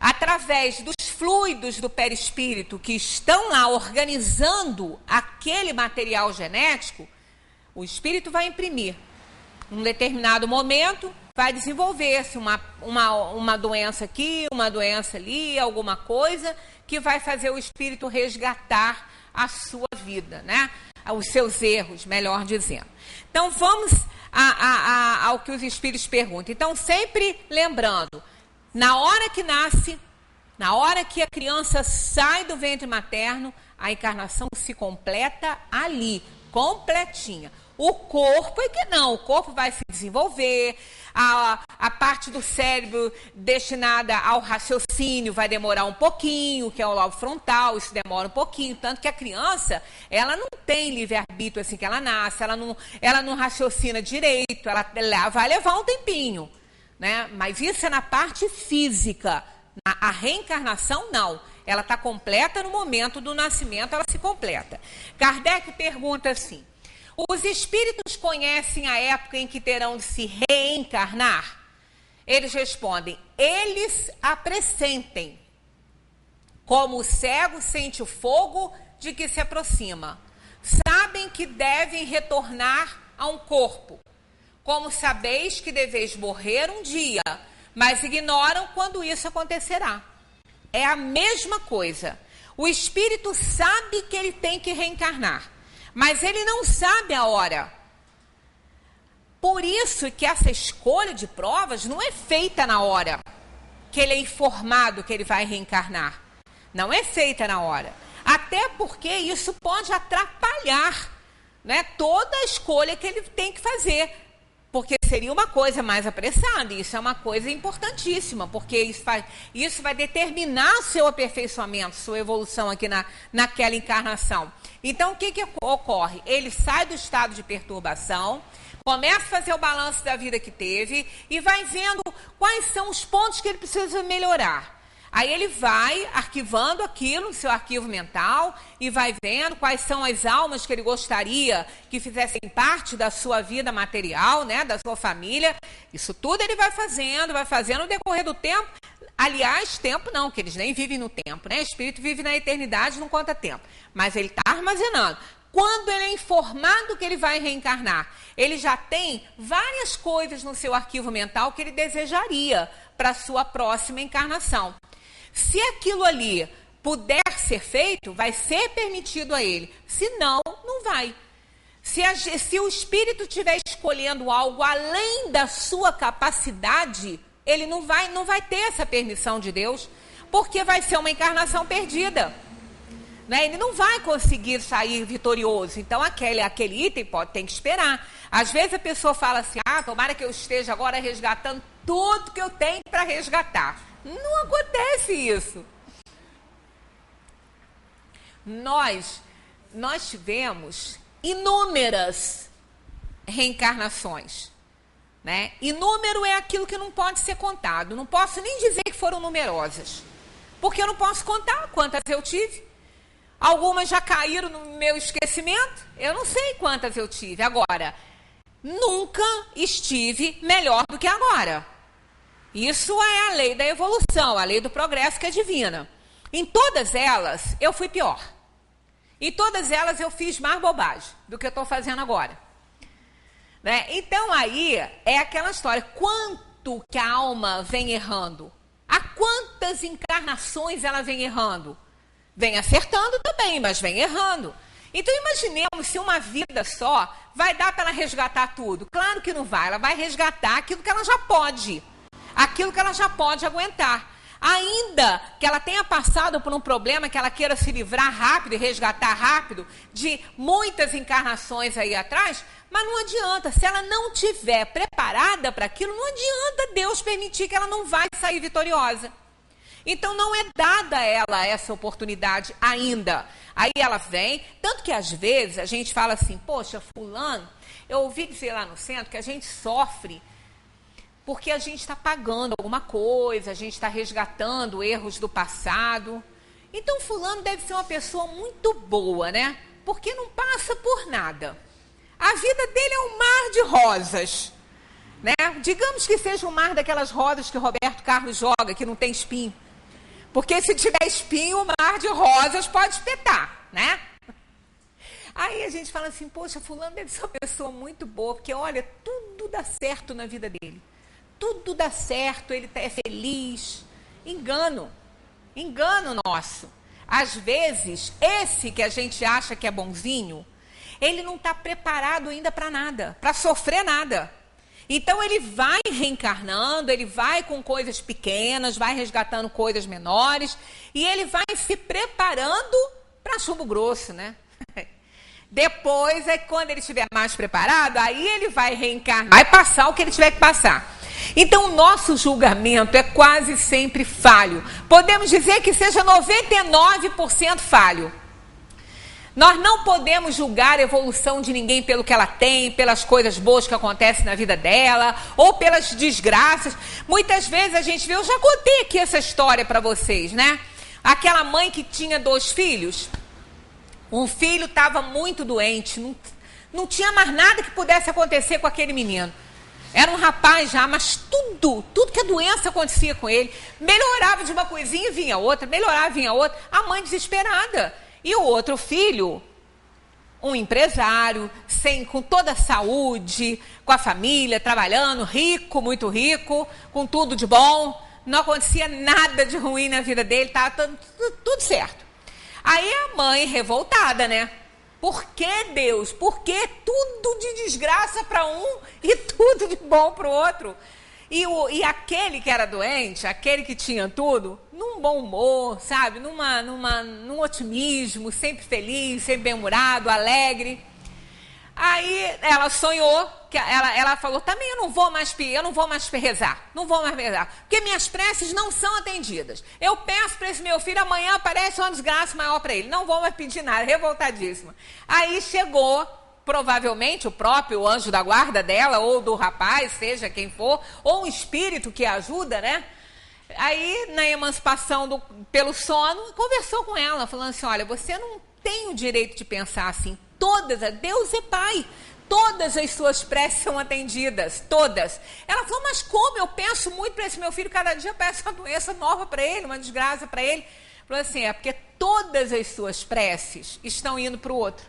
através dos fluidos do perispírito que estão lá organizando aquele material genético, o espírito vai imprimir. Num determinado momento, vai desenvolver-se uma doença aqui, uma doença ali, alguma coisa que vai fazer o espírito resgatar a sua vida, né? Os seus erros, melhor dizendo. Então, vamos ao que os espíritos perguntam. Então, sempre lembrando, na hora que nasce, na hora que a criança sai do ventre materno, a encarnação se completa ali, completinha. O corpo é que não, o corpo vai se desenvolver, a parte do cérebro destinada ao raciocínio vai demorar um pouquinho, que é o lobo frontal, isso demora um pouquinho, tanto que a criança, ela não tem livre-arbítrio assim que ela nasce, ela não raciocina direito, ela vai levar um tempinho, né? Mas isso é na parte física. A reencarnação, não. Ela está completa no momento do nascimento, ela se completa. Kardec pergunta assim: os espíritos conhecem a época em que terão de se reencarnar? Eles respondem: eles a pressentem, como o cego sente o fogo de que se aproxima. sabem que devem retornar a um corpo. Como sabeis que deveis morrer um dia, mas ignoram quando isso acontecerá. É a mesma coisa. O espírito sabe que ele tem que reencarnar, mas ele não sabe a hora. Por isso que essa escolha de provas não é feita na hora que ele é informado que ele vai reencarnar. Não é feita na hora. Até porque isso pode atrapalhar, né, toda a escolha que ele tem que fazer. Porque seria uma coisa mais apressada. E isso é uma coisa importantíssima. Porque isso vai determinar o seu aperfeiçoamento, sua evolução aqui naquela encarnação. Então, o que ocorre? Ele sai do estado de perturbação, começa a fazer o balanço da vida que teve e vai vendo quais são os pontos que ele precisa melhorar. Aí ele vai arquivando aquilo no seu arquivo mental e vai vendo quais são as almas que ele gostaria que fizessem parte da sua vida material, né, da sua família. Isso tudo ele vai fazendo no decorrer do tempo. Aliás, tempo não, que eles nem vivem no tempo, né? O espírito vive na eternidade, não conta tempo. Mas ele está armazenando. Quando ele é informado que ele vai reencarnar, ele já tem várias coisas no seu arquivo mental que ele desejaria para a sua próxima encarnação. Se aquilo ali puder ser feito, vai ser permitido a ele. Se não, não vai. Se o espírito estiver escolhendo algo além da sua capacidade, ele não vai ter essa permissão de Deus, porque vai ser uma encarnação perdida. Né? Ele não vai conseguir sair vitorioso. Então, aquele item tem que esperar. Às vezes a pessoa fala assim, tomara que eu esteja agora resgatando tudo que eu tenho para resgatar. Não acontece isso. Nós tivemos inúmeras reencarnações. Né? E número é aquilo que não pode ser contado. Não posso nem dizer que foram numerosas. Porque eu não posso contar quantas eu tive. Algumas já caíram no meu esquecimento. Eu não sei quantas eu tive. Agora, nunca estive melhor do que agora. Isso é a lei da evolução, a lei do progresso que é divina. Em todas elas, eu fui pior. Em todas elas, eu fiz mais bobagem do que eu estou fazendo agora. Né? Então, aí, é aquela história. Quanto que a alma vem errando? Há quantas encarnações ela vem errando? Vem acertando também, mas vem errando. Então, imaginemos se uma vida só vai dar para ela resgatar tudo. Claro que não vai. Ela vai resgatar aquilo que ela já pode. Aquilo que ela já pode aguentar. Ainda que ela tenha passado por um problema que ela queira se livrar rápido e resgatar rápido de muitas encarnações aí atrás, mas não adianta. Se ela não estiver preparada para aquilo, não adianta Deus permitir que ela não vai sair vitoriosa. Então não é dada a ela essa oportunidade ainda. Aí ela vem, tanto que às vezes a gente fala assim, poxa, fulano, eu ouvi dizer lá no centro que a gente sofre porque a gente está pagando alguma coisa, a gente está resgatando erros do passado. Então fulano deve ser uma pessoa muito boa, né? Porque não passa por nada. A vida dele é um mar de rosas, né? Digamos que seja um mar daquelas rosas que o Roberto Carlos joga, que não tem espinho. Porque se tiver espinho, o mar de rosas pode espetar, né? Aí a gente fala assim, poxa, fulano deve ser uma pessoa muito boa, porque olha, tudo dá certo na vida dele. Tudo dá certo, ele é feliz. Engano nosso. Às vezes, esse que a gente acha que é bonzinho, ele não está preparado ainda para nada, para sofrer nada. Então ele vai reencarnando, ele vai com coisas pequenas, vai resgatando coisas menores, e ele vai se preparando para chumbo grosso, né? Depois, quando ele estiver mais preparado, aí ele vai reencarnar, vai passar o que ele tiver que passar. Então o nosso julgamento é quase sempre falho. Podemos dizer que seja 99% falho. Nós não podemos julgar a evolução de ninguém pelo que ela tem, pelas coisas boas que acontecem na vida dela, ou pelas desgraças. Muitas vezes a gente vê, eu já contei aqui essa história para vocês, né? Aquela mãe que tinha 2 filhos, um filho estava muito doente, não tinha mais nada que pudesse acontecer com aquele menino. Era um rapaz já, mas tudo que a doença acontecia com ele, melhorava de uma coisinha e vinha outra, melhorava e vinha outra, a mãe desesperada. E o outro filho um empresário, com toda a saúde, com a família, trabalhando, rico, muito rico, com tudo de bom. Não acontecia nada de ruim na vida dele, estava tudo certo. Aí a mãe revoltada, né? Por que Deus? Por que tudo de desgraça para um e tudo de bom para o outro? E aquele que era doente, aquele que tinha tudo, num bom humor, sabe? Num otimismo, sempre feliz, sempre bem-humorado, alegre. Aí ela sonhou, ela falou, também eu não vou mais rezar, porque minhas preces não são atendidas. Eu peço para esse meu filho, amanhã aparece uma desgraça maior para ele, não vou mais pedir nada, revoltadíssima. Aí chegou, provavelmente, o próprio anjo da guarda dela, ou do rapaz, seja quem for, ou um espírito que ajuda, né? Aí, na emancipação pelo sono, conversou com ela, falando assim, olha, você não tem o direito de pensar assim, Deus é Pai, todas as suas preces são atendidas, todas. Ela falou, mas como? Eu penso muito para esse meu filho, cada dia eu peço uma doença nova para ele, uma desgraça para ele. Falou assim, é porque todas as suas preces estão indo para o outro.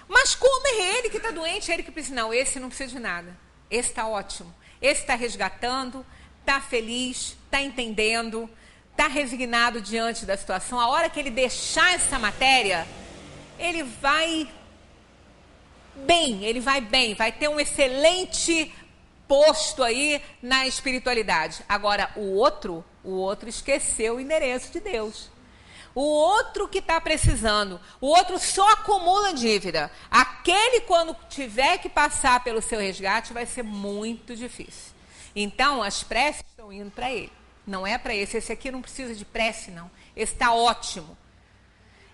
Mas como é ele que está doente, é ele que precisa? Não, esse não precisa de nada, esse está ótimo, esse está resgatando, está feliz, está entendendo, está resignado diante da situação. A hora que ele deixar essa matéria, ele vai bem, vai ter um excelente posto aí na espiritualidade. Agora, o outro esqueceu o endereço de Deus. O outro que está precisando, o outro só acumula dívida. Aquele, quando tiver que passar pelo seu resgate, vai ser muito difícil. Então, as preces estão indo para ele. Não é para esse. Esse aqui não precisa de prece, não. Esse está ótimo.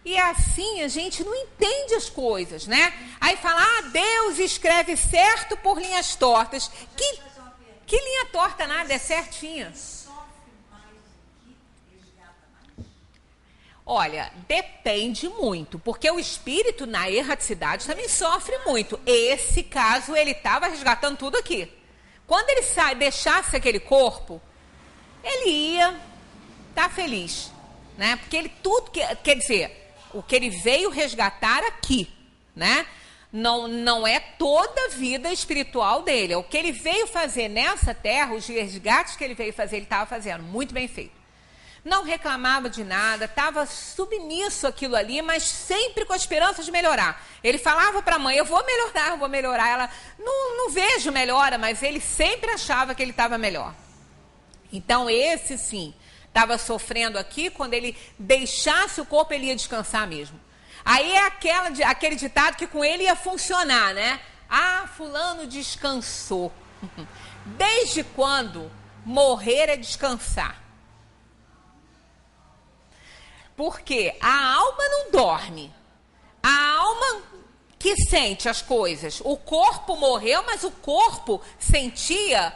E assim a gente não entende as coisas, né? Aí fala, Deus escreve certo por linhas tortas. Que linha torta nada, é certinha. Olha, depende muito, porque o espírito na erraticidade também sofre muito. Esse caso, ele estava resgatando tudo aqui. Quando ele deixasse aquele corpo, ele ia estar feliz, né? Porque ele quer dizer, o que ele veio resgatar aqui, né? Não é toda a vida espiritual dele. É o que ele veio fazer nessa terra, os resgates que ele veio fazer, ele estava fazendo muito bem feito. Não reclamava de nada, estava submisso àquilo ali, mas sempre com a esperança de melhorar. Ele falava para a mãe, eu vou melhorar. Ela, não vejo melhora, mas ele sempre achava que ele estava melhor. Então, esse sim, estava sofrendo aqui, quando ele deixasse o corpo, ele ia descansar mesmo. Aí é aquele ditado que com ele ia funcionar, né? Fulano descansou. Desde quando morrer é descansar? Porque a alma não dorme. A alma que sente as coisas. O corpo morreu, mas o corpo sentia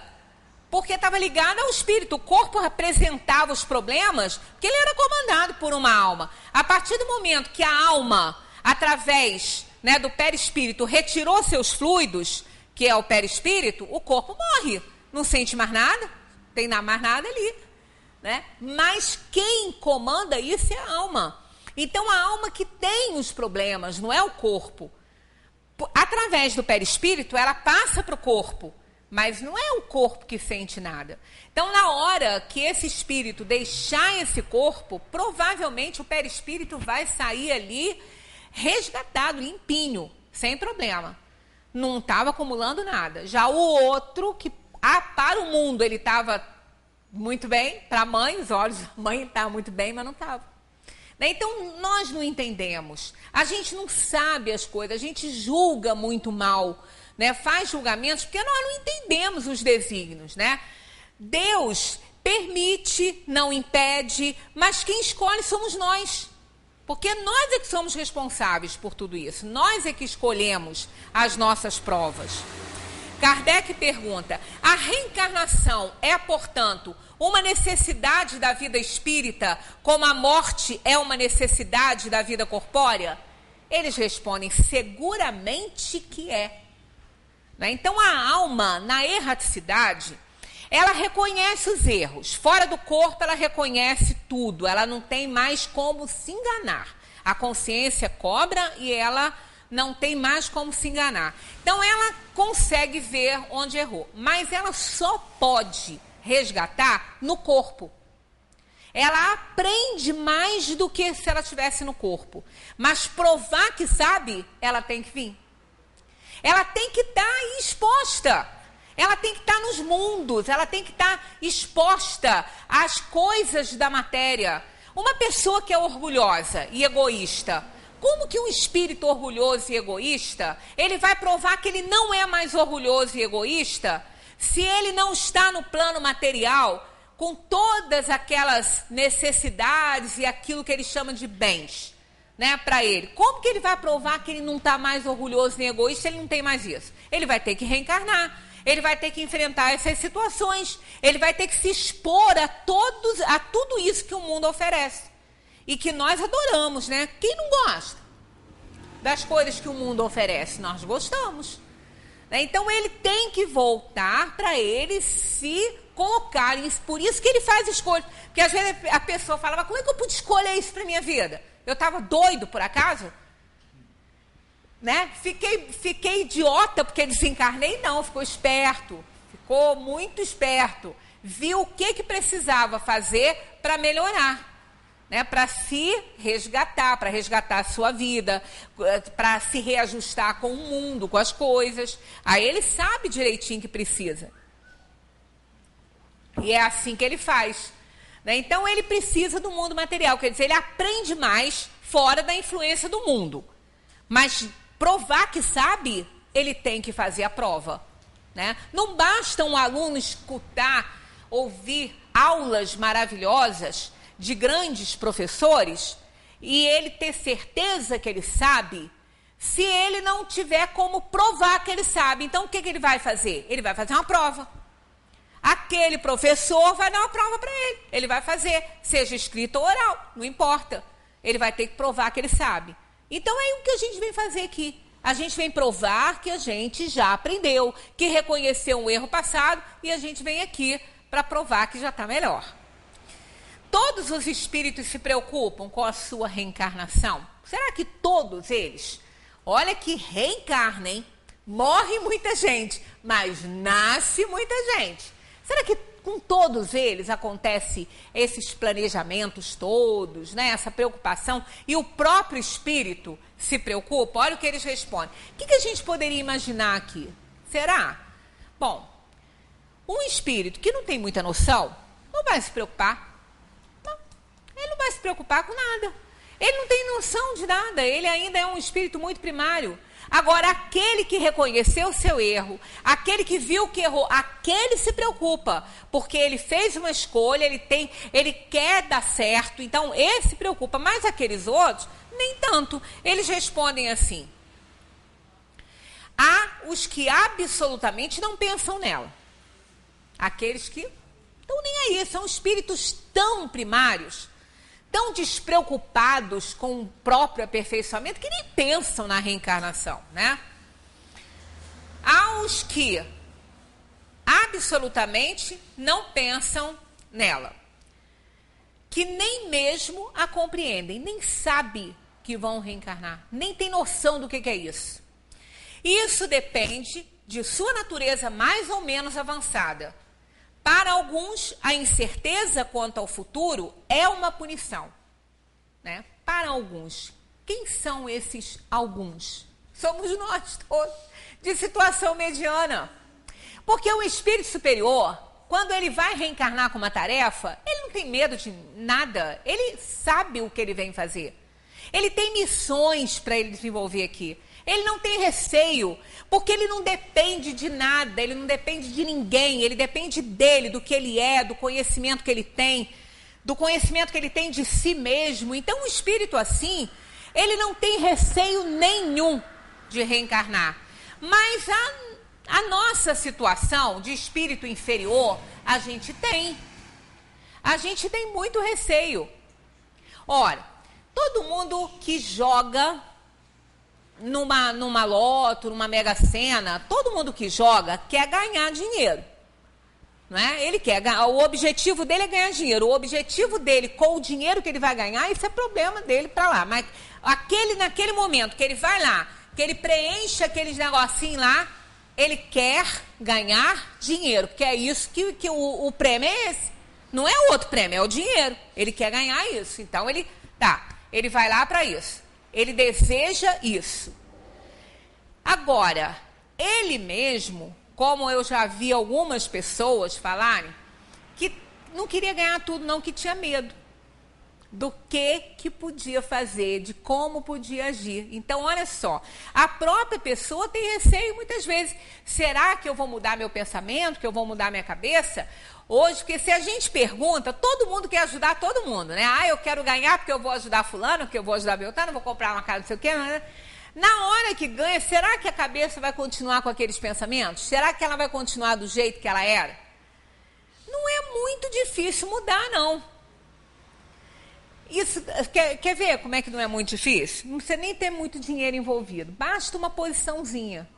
porque estava ligado ao espírito. O corpo representava os problemas, porque ele era comandado por uma alma. A partir do momento que a alma, através, né, do perispírito, retirou seus fluidos, que é o perispírito, o corpo morre. Não sente mais nada, tem mais nada ali. Né? Mas quem comanda isso é a alma. Então a alma que tem os problemas, não é o corpo. Através do perispírito, ela passa para o corpo, mas não é o corpo que sente nada. Então, na hora que esse espírito deixar esse corpo, provavelmente o perispírito vai sair ali resgatado, limpinho, sem problema. Não estava acumulando nada. Já o outro, que para o mundo ele estava muito bem, para a mãe, os olhos da mãe estava muito bem, mas não estava. Então, nós não entendemos. A gente não sabe as coisas, a gente julga muito mal, né? Faz julgamentos porque nós não entendemos os desígnios, né? Deus permite, não impede, mas quem escolhe somos nós. Porque nós é que somos responsáveis por tudo isso. Nós é que escolhemos as nossas provas. Kardec pergunta, a reencarnação é, portanto, uma necessidade da vida espírita, como a morte é uma necessidade da vida corpórea? Eles respondem, seguramente que é. Né? Então, a alma, na erraticidade, ela reconhece os erros. Fora do corpo, ela reconhece tudo. Ela não tem mais como se enganar. A consciência cobra e ela não tem mais como se enganar. Então, ela consegue ver onde errou, mas ela só pode resgatar no corpo. Ela aprende mais do que se ela estivesse no corpo. Mas provar que sabe, ela tem que vir. Ela tem que estar exposta. Ela tem que estar nos mundos. Ela tem que estar exposta às coisas da matéria. Uma pessoa que é orgulhosa e egoísta, como que um espírito orgulhoso e egoísta, ele vai provar que ele não é mais orgulhoso e egoísta se ele não está no plano material com todas aquelas necessidades e aquilo que ele chama de bens, né, para ele? Como que ele vai provar que ele não está mais orgulhoso nem egoísta se ele não tem mais isso? Ele vai ter que reencarnar, ele vai ter que enfrentar essas situações, ele vai ter que se expor a tudo isso que o mundo oferece e que nós adoramos, né? Quem não gosta das coisas que o mundo oferece? Nós gostamos. Então, ele tem que voltar para ele se colocar. Por isso que ele faz escolha. Porque, às vezes, a pessoa fala, mas como é que eu pude escolher isso para a minha vida? Eu estava doido, por acaso? Né? Fiquei idiota porque desencarnei? Não, ficou esperto. Ficou muito esperto. Viu o que precisava fazer para melhorar. Né, para se resgatar, para resgatar a sua vida, para se reajustar com o mundo, com as coisas. Aí ele sabe direitinho que precisa. E é assim que ele faz. Né? Então ele precisa do mundo material, quer dizer, ele aprende mais fora da influência do mundo. Mas provar que sabe, ele tem que fazer a prova. Né? Não basta um aluno escutar, ouvir aulas maravilhosas de grandes professores e ele ter certeza que ele sabe, se ele não tiver como provar que ele sabe. Então, o que ele vai fazer? Ele vai fazer uma prova. Aquele professor vai dar uma prova para ele. Ele vai fazer, seja escrita ou oral, não importa. Ele vai ter que provar que ele sabe. Então, é o que a gente vem fazer aqui. A gente vem provar que a gente já aprendeu, que reconheceu um erro passado e a gente vem aqui para provar que já está melhor. Todos os espíritos se preocupam com a sua reencarnação? Será que todos eles? Olha que reencarna, hein? Morre muita gente, mas nasce muita gente. Será que com todos eles acontece esses planejamentos todos, né? Essa preocupação? E o próprio espírito se preocupa? Olha o que eles respondem. O que a gente poderia imaginar aqui? Será? Bom, um espírito que não tem muita noção não vai se preocupar. Ele não vai se preocupar com nada. Ele não tem noção de nada. Ele ainda é um espírito muito primário. Agora, aquele que reconheceu o seu erro, aquele que viu que errou, aquele se preocupa. Porque ele fez uma escolha, ele quer dar certo. Então, esse se preocupa. Mas aqueles outros, nem tanto. Eles respondem assim. Há os que absolutamente não pensam nela. Aqueles que estão nem aí. São espíritos tão primários, tão despreocupados com o próprio aperfeiçoamento, que nem pensam na reencarnação, né? Há os que absolutamente não pensam nela, que nem mesmo a compreendem, nem sabem que vão reencarnar, nem tem noção do que é isso. Isso depende de sua natureza mais ou menos avançada. Para alguns, a incerteza quanto ao futuro é uma punição. Né? Para alguns. Quem são esses alguns? Somos nós todos, de situação mediana. Porque o espírito superior, quando ele vai reencarnar com uma tarefa, ele não tem medo de nada. Ele sabe o que ele vem fazer. Ele tem missões para ele desenvolver aqui. Ele não tem receio, porque ele não depende de nada, ele não depende de ninguém, ele depende dele, do que ele é, do conhecimento que ele tem, do conhecimento que ele tem de si mesmo. Então, um espírito assim, ele não tem receio nenhum de reencarnar. Mas a nossa situação de espírito inferior, a gente tem. A gente tem muito receio. Ora, todo mundo que joga numa loto, numa mega sena, todo mundo que joga quer ganhar dinheiro. Não é? Ele quer ganhar, o objetivo dele é ganhar dinheiro. O objetivo dele, com o dinheiro que ele vai ganhar, isso é problema dele para lá. Mas naquele momento que ele vai lá, que ele preenche aqueles negocinhos lá, ele quer ganhar dinheiro, porque é isso que o prêmio é esse. Não é o outro prêmio, é o dinheiro. Ele quer ganhar isso. Então ele vai lá para isso. Ele deseja isso. Agora, ele mesmo, como eu já vi algumas pessoas falarem, que não queria ganhar tudo, não, que tinha medo do que podia fazer, de como podia agir. Então, olha só, a própria pessoa tem receio muitas vezes. Será que eu vou mudar meu pensamento, que eu vou mudar minha cabeça? Hoje, porque se a gente pergunta, todo mundo quer ajudar todo mundo, né? Eu quero ganhar porque eu vou ajudar fulano, porque eu vou ajudar Beltrano, vou comprar uma casa, não sei o quê, né? Na hora que ganha, será que a cabeça vai continuar com aqueles pensamentos? Será que ela vai continuar do jeito que ela era? Não é muito difícil mudar, não. Isso, quer ver como é que não é muito difícil? Não precisa nem ter muito dinheiro envolvido. Basta uma posiçãozinha.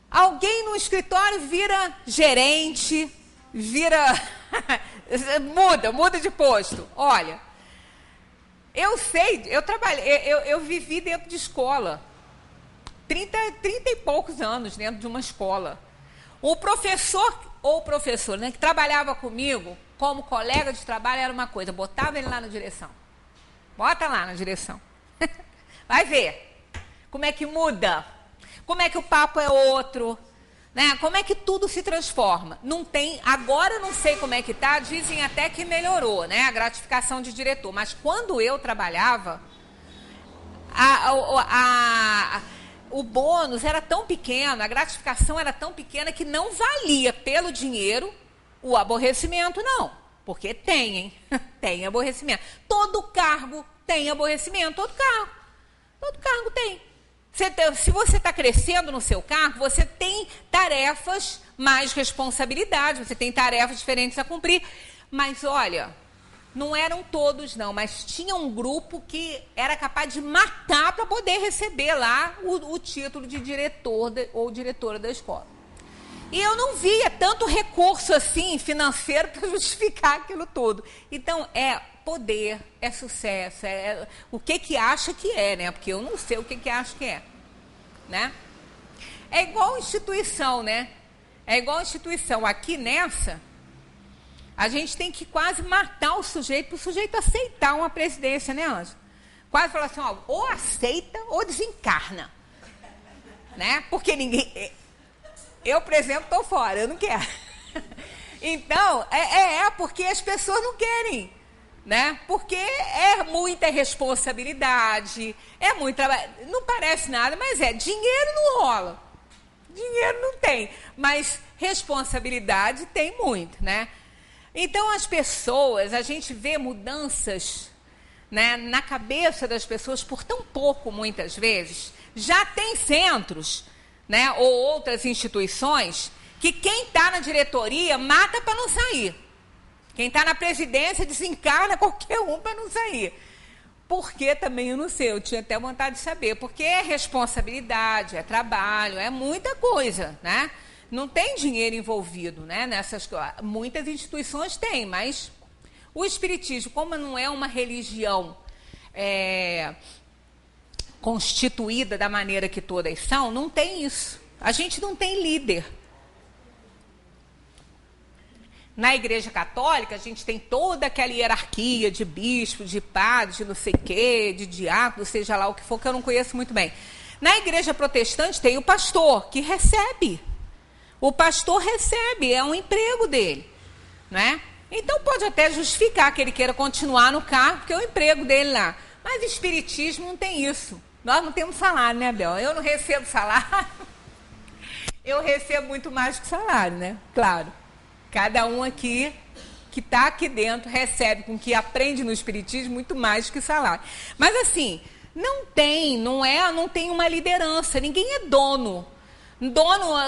Alguém no escritório vira gerente, muda de posto. Olha, eu vivi dentro de escola. 30 e poucos anos dentro de uma escola. O professor ou professora, né, que trabalhava comigo, como colega de trabalho, era uma coisa, botava ele lá na direção. Bota lá na direção. Vai ver como é que muda, como é que o papo é outro, né? Como é que tudo se transforma. Não tem, agora não sei como é que tá, dizem até que melhorou, né, a gratificação de diretor, mas quando eu trabalhava, o bônus era tão pequeno, a gratificação era tão pequena que não valia pelo dinheiro o aborrecimento, não. Porque tem, hein? Tem aborrecimento. Todo cargo tem aborrecimento, todo cargo tem. Se você está crescendo no seu cargo, você tem tarefas, mais responsabilidade, você tem tarefas diferentes a cumprir. Mas, olha, não eram todos, não, mas tinha um grupo que era capaz de matar para poder receber lá o título de diretor ou diretora da escola. E eu não via tanto recurso assim financeiro para justificar aquilo tudo. Então, é poder, é sucesso, é o que acha que é, né? Porque eu não sei o que acha que é, né? É igual instituição, né? É igual instituição. Aqui nessa, a gente tem que quase matar o sujeito para o sujeito aceitar uma presidência, né, Ângelo? Quase falar assim, ó, ou aceita ou desencarna, né? Porque ninguém... Eu, por exemplo, estou fora, eu não quero. Então, porque as pessoas não querem, né? Porque é muita responsabilidade, é muito trabalho. Não parece nada, mas dinheiro não rola. Dinheiro não tem, mas responsabilidade tem muito, né? Então, as pessoas, a gente vê mudanças, né, na cabeça das pessoas por tão pouco, muitas vezes. Já tem centros, né, ou outras instituições, que quem está na diretoria mata para não sair. Quem está na presidência desencarna qualquer um para não sair. Por que também eu não sei, eu tinha até vontade de saber. Porque é responsabilidade, é trabalho, é muita coisa, né? Não tem dinheiro envolvido, né, nessas coisas. Muitas instituições têm, mas o espiritismo, como não é uma religião constituída da maneira que todas são, não tem isso. A gente não tem líder. Na Igreja Católica, a gente tem toda aquela hierarquia de bispo, de padre, de não sei o quê, de diácono, seja lá o que for, que eu não conheço muito bem. Na Igreja Protestante tem o pastor, que recebe. O pastor recebe, é um emprego dele, né? Então pode até justificar que ele queira continuar no cargo, porque é o emprego dele lá. Mas espiritismo não tem isso. Nós não temos salário, né, Bel? Eu não recebo salário. Eu recebo muito mais que salário, né? Claro. Cada um aqui que está aqui dentro recebe, com que aprende no espiritismo, muito mais que salário. Mas assim, não tem uma liderança, ninguém é dono.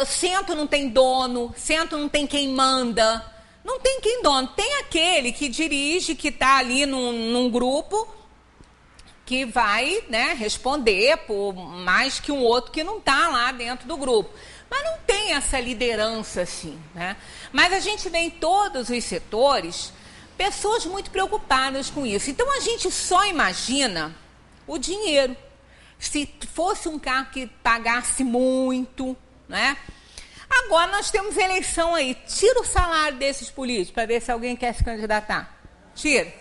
Centro não tem dono, centro não tem quem manda, não tem quem dono. Tem aquele que dirige, que está ali num grupo, que vai, né, responder por mais que um outro que não está lá dentro do grupo. mas não tem essa liderança assim, né? Mas a gente vê em todos os setores pessoas muito preocupadas com isso. Então a gente só imagina o dinheiro. Se fosse um carro que pagasse muito, né? Agora nós temos eleição aí. Tira o salário desses políticos para ver se alguém quer se candidatar. Tira.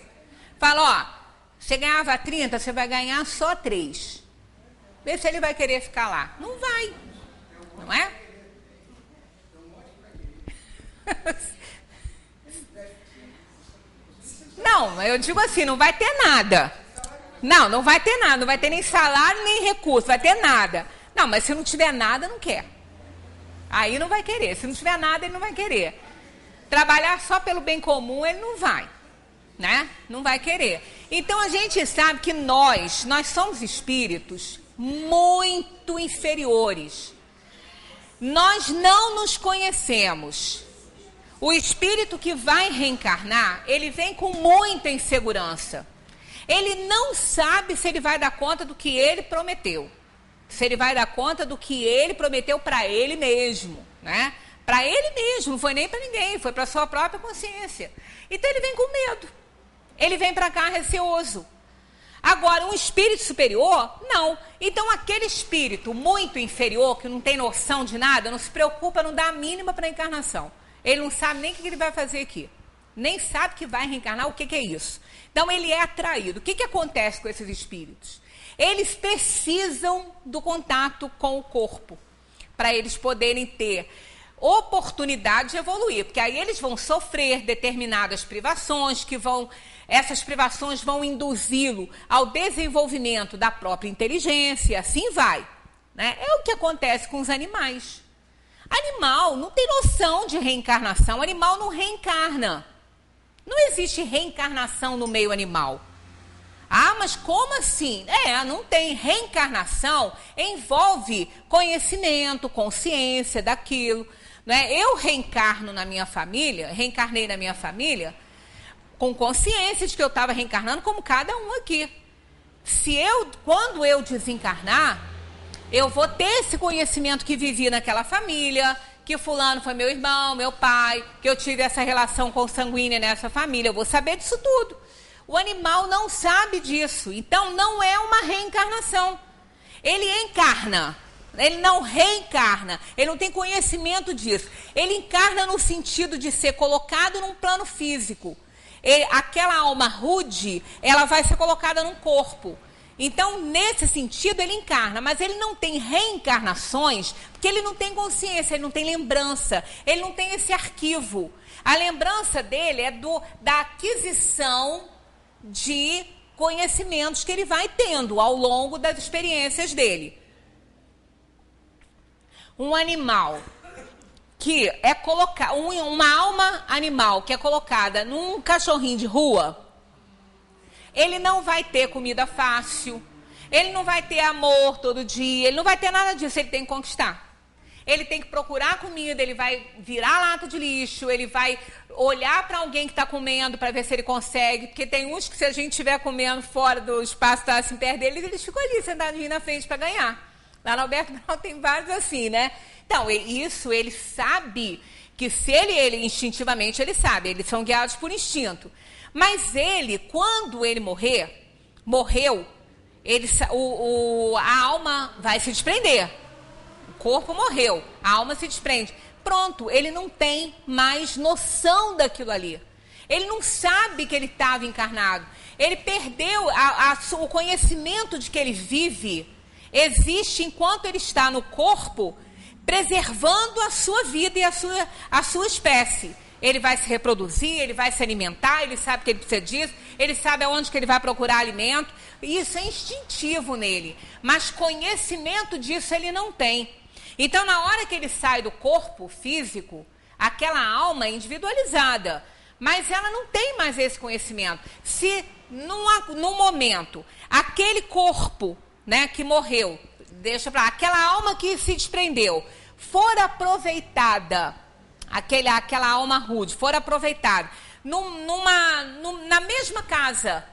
Fala, ó, você ganhava 30, você vai ganhar só 3. Vê se ele vai querer ficar lá. Não vai. Não é? Não, eu digo assim, não vai ter nada. Não vai ter nada. Não vai ter nem salário, nem recurso. Vai ter nada. Não, mas se não tiver nada, não quer. Aí não vai querer. Se não tiver nada, ele não vai querer. Trabalhar só pelo bem comum, ele não vai. Né? Não vai querer. Então a gente sabe que nós somos espíritos muito inferiores. Nós não nos conhecemos. O espírito que vai reencarnar, ele vem com muita insegurança. Ele não sabe se ele vai dar conta do que ele prometeu. Se ele vai dar conta do que ele prometeu para ele mesmo, né? Para ele mesmo, não foi nem para ninguém, foi para sua própria consciência. Então ele vem com medo. Ele vem para cá receoso. Agora, um espírito superior, não. Então aquele espírito muito inferior, que não tem noção de nada, não se preocupa, não dá a mínima para a encarnação. Ele não sabe nem o que ele vai fazer aqui. Nem sabe que vai reencarnar, o que é isso. Então ele é atraído. O que acontece com esses espíritos? Eles precisam do contato com o corpo para eles poderem ter oportunidade de evoluir, porque aí eles vão sofrer determinadas privações essas privações vão induzi-lo ao desenvolvimento da própria inteligência, assim vai, né? É o que acontece com os animais. Animal não tem noção de reencarnação, animal não reencarna. Não existe reencarnação no meio animal. Ah, mas como assim? Não tem. Reencarnação envolve conhecimento, consciência daquilo. Né? Eu reencarnei na minha família, com consciência de que eu estava reencarnando como cada um aqui. Quando eu desencarnar, eu vou ter esse conhecimento que vivi naquela família, que fulano foi meu irmão, meu pai, que eu tive essa relação consanguínea nessa família. Eu vou saber disso tudo. O animal não sabe disso. Então, não é uma reencarnação. Ele encarna. Ele não reencarna. Ele não tem conhecimento disso. Ele encarna no sentido de ser colocado num plano físico. Aquela alma rude, ela vai ser colocada num corpo. Então, nesse sentido, ele encarna, mas ele não tem reencarnações, porque ele não tem consciência, ele não tem lembrança, ele não tem esse arquivo. A lembrança dele é da aquisição de conhecimentos que ele vai tendo ao longo das experiências dele. Um animal que é colocado, uma alma animal que é colocada num cachorrinho de rua, ele não vai ter comida fácil, ele não vai ter amor todo dia, ele não vai ter nada disso, ele tem que conquistar. Ele tem que procurar comida, ele vai virar lata de lixo, ele vai olhar para alguém que está comendo para ver se ele consegue, porque tem uns que se a gente estiver comendo fora do espaço, está assim perto deles, eles ficam ali sentadinhos na frente para ganhar. Lá no Alberto Brown tem vários assim, né? Então, isso ele sabe que se ele instintivamente ele sabe, eles são guiados por instinto. Mas ele, quando ele morreu, a alma vai se desprender. O corpo morreu, a alma se desprende. Pronto, ele não tem mais noção daquilo ali. Ele não sabe que ele estava encarnado. Ele perdeu o conhecimento de que ele vive. Existe enquanto ele está no corpo, preservando a sua vida e a sua espécie. Ele vai se reproduzir, ele vai se alimentar, ele sabe que ele precisa disso, ele sabe aonde que ele vai procurar alimento. Isso é instintivo nele, mas conhecimento disso ele não tem. Então, na hora que ele sai do corpo físico, aquela alma é individualizada, mas ela não tem mais esse conhecimento. Se, num momento, aquele corpo, né, que morreu, aquela alma que se desprendeu, for aproveitada, aquela alma rude, for aproveitada na mesma casa,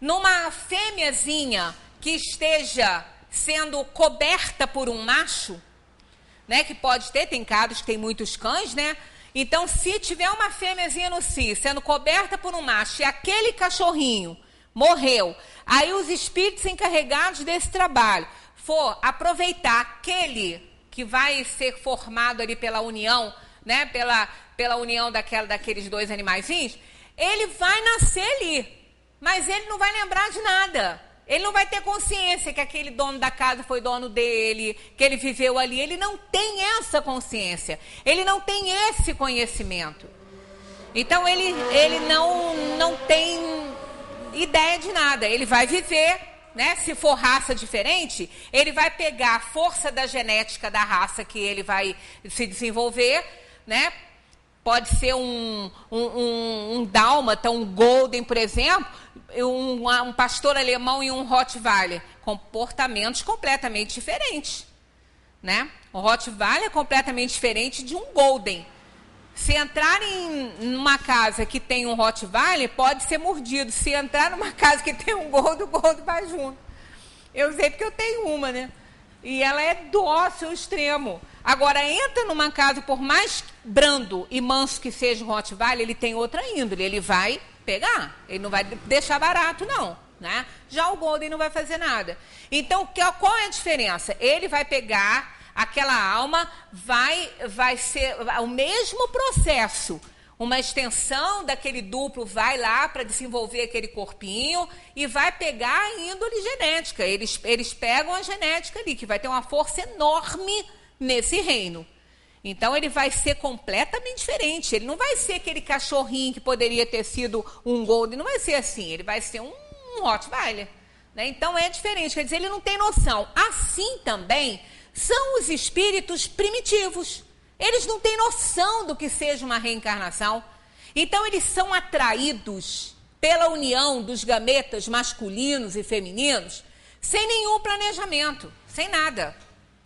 numa fêmeazinha que esteja sendo coberta por um macho, né? Que pode ter, tem cabras que tem muitos cães, né? Então, se tiver uma fêmeazinha no cio, sendo coberta por um macho, e aquele cachorrinho morreu, aí os espíritos encarregados desse trabalho for aproveitar aquele que vai ser formado ali pela união, né? Pela união daqueles dois animaizinhos, ele vai nascer ali, mas ele não vai lembrar de nada. Ele não vai ter consciência que aquele dono da casa foi dono dele, que ele viveu ali. Ele não tem essa consciência. Ele não tem esse conhecimento. Então, ele não tem ideia de nada. Ele vai viver, né? Se for raça diferente, ele vai pegar a força da genética da raça que ele vai se desenvolver, né? Pode ser um dálmata, um golden, por exemplo, um pastor alemão e um Rottweiler. Comportamentos completamente diferentes, né? O Rottweiler é completamente diferente de um golden. Se entrar em uma casa que tem um Rottweiler, pode ser mordido. Se entrar numa casa que tem um golden, o golden vai junto. Eu sei porque eu tenho uma, né? E ela é dócil ao extremo. Agora, entra numa casa, por mais brando e manso que seja o Rottweiler, ele tem outra índole. Ele vai pegar. Ele não vai deixar barato, não. Né? Já o golden não vai fazer nada. Então, qual é a diferença? Ele vai pegar aquela alma, vai ser o mesmo processo. Uma extensão daquele duplo vai lá para desenvolver aquele corpinho e vai pegar a índole genética. Eles pegam a genética ali, que vai ter uma força enorme nesse reino. Então, ele vai ser completamente diferente. Ele não vai ser aquele cachorrinho que poderia ter sido um golden. Não vai ser assim. Ele vai ser um Rottweiler. Né? Então, é diferente. Quer dizer, ele não tem noção. Assim também são os espíritos primitivos. Eles não têm noção do que seja uma reencarnação. Então, eles são atraídos pela união dos gametas masculinos e femininos sem nenhum planejamento, sem nada.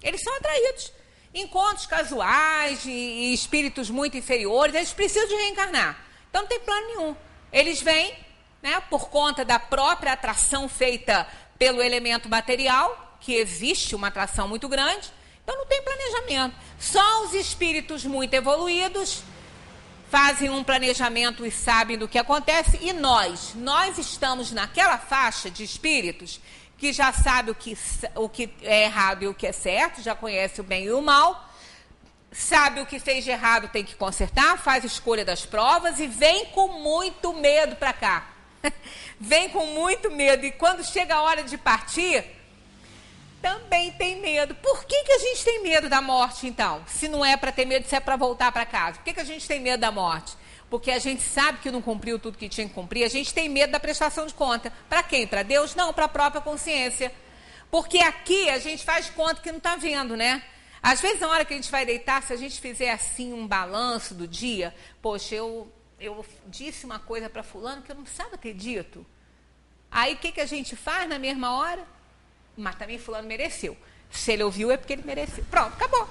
Eles são atraídos. Encontros casuais e espíritos muito inferiores, eles precisam de reencarnar. Então, não tem plano nenhum. Eles vêm, né, por conta da própria atração feita pelo elemento material, que existe uma atração muito grande. Então, não tem planejamento. Só os espíritos muito evoluídos fazem um planejamento e sabem do que acontece. E nós estamos naquela faixa de espíritos que já sabe o que é errado e o que é certo, já conhece o bem e o mal, sabe o que fez de errado, tem que consertar, faz escolha das provas e vem com muito medo para cá. Vem com muito medo. E quando chega a hora de partir, também tem medo. Por que a gente tem medo da morte, então? Se não é para ter medo, se é para voltar para casa. Por que a gente tem medo da morte? Porque a gente sabe que não cumpriu tudo que tinha que cumprir. A gente tem medo da prestação de conta. Para quem? Para Deus? Não, para a própria consciência. Porque aqui a gente faz conta que não está vendo, né? Às vezes, na hora que a gente vai deitar, se a gente fizer assim um balanço do dia, poxa, eu disse uma coisa para fulano que eu não precisava ter dito. Aí, o que a gente faz na mesma hora? Mas também fulano mereceu. Se ele ouviu, é porque ele mereceu. Pronto, acabou.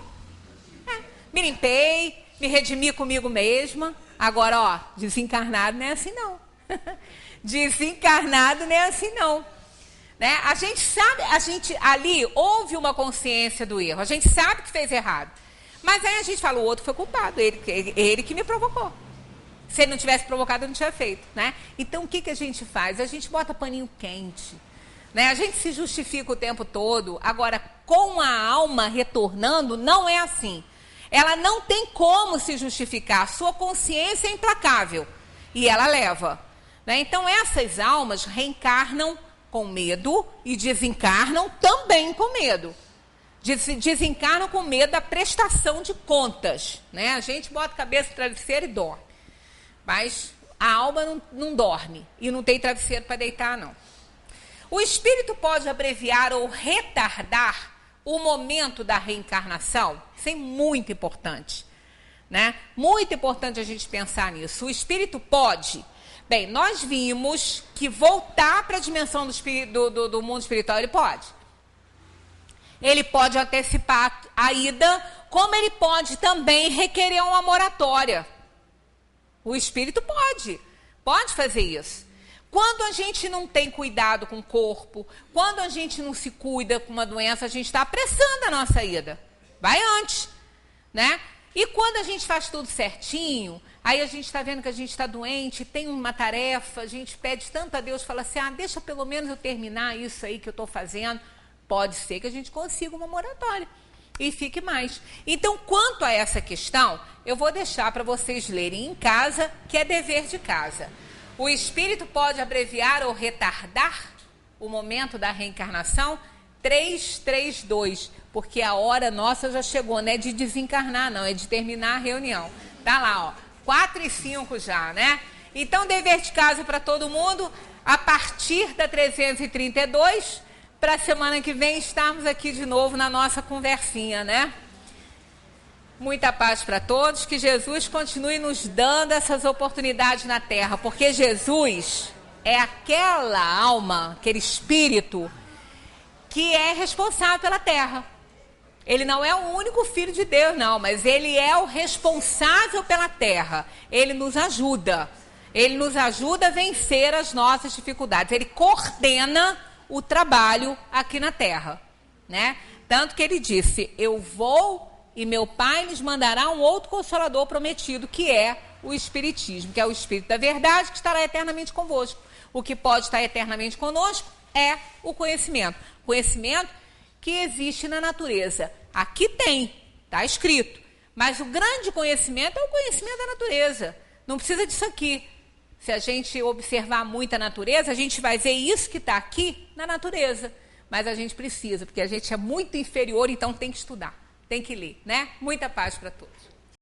Me limpei, me redimi comigo mesma. Agora, ó, desencarnado não é assim, não. Desencarnado não é assim, não. Né? A gente sabe, ali houve uma consciência do erro. A gente sabe que fez errado. Mas aí a gente fala, o outro foi culpado, ele que me provocou. Se ele não tivesse provocado, eu não tinha feito. Né? Então, o que a gente faz? A gente bota paninho quente. Né? A gente se justifica o tempo todo. Agora, com a alma retornando, não é assim. Ela não tem como se justificar. A sua consciência é implacável. E ela leva. Né? Então, essas almas reencarnam com medo e desencarnam também com medo. Desencarnam com medo da prestação de contas. Né? A gente bota a cabeça no travesseiro e dorme. Mas a alma não dorme. E não tem travesseiro para deitar, não. O espírito pode abreviar ou retardar o momento da reencarnação? Isso é muito importante. Né? Muito importante a gente pensar nisso. O espírito pode. Bem, nós vimos que voltar para a dimensão do mundo espiritual, ele pode. Ele pode antecipar a ida, como ele pode também requerer uma moratória. O espírito pode fazer isso. Quando a gente não tem cuidado com o corpo, quando a gente não se cuida com uma doença, a gente está apressando a nossa ida. Vai antes. né? E quando a gente faz tudo certinho, aí a gente está vendo que a gente está doente, tem uma tarefa, a gente pede tanto a Deus, fala assim, deixa pelo menos eu terminar isso aí que eu estou fazendo. Pode ser que a gente consiga uma moratória e fique mais. Então, quanto a essa questão, eu vou deixar para vocês lerem em casa, que é dever de casa. O espírito pode abreviar ou retardar o momento da reencarnação? 332, porque a hora nossa já chegou, não é de desencarnar não, é de terminar a reunião. Tá lá, ó, 4:05 já, né? Então, dever de casa para todo mundo, a partir da 332, para a semana que vem estarmos aqui de novo na nossa conversinha, né? Muita paz para todos, que Jesus continue nos dando essas oportunidades na Terra, porque Jesus é aquela alma, aquele espírito que é responsável pela Terra. Ele não é o único filho de Deus, não, mas ele é o responsável pela Terra. Ele nos ajuda. Ele nos ajuda a vencer as nossas dificuldades. Ele coordena o trabalho aqui na Terra, né? Tanto que ele disse, eu vou e meu Pai nos mandará um outro Consolador prometido, que é o Espiritismo, que é o Espírito da Verdade, que estará eternamente convosco. O que pode estar eternamente conosco é o conhecimento. Conhecimento que existe na natureza. Aqui tem, está escrito. Mas o grande conhecimento é o conhecimento da natureza. Não precisa disso aqui. Se a gente observar muito a natureza, a gente vai ver isso que está aqui na natureza. Mas a gente precisa, porque a gente é muito inferior, então tem que estudar, tem que ler, né? Muita paz para todos.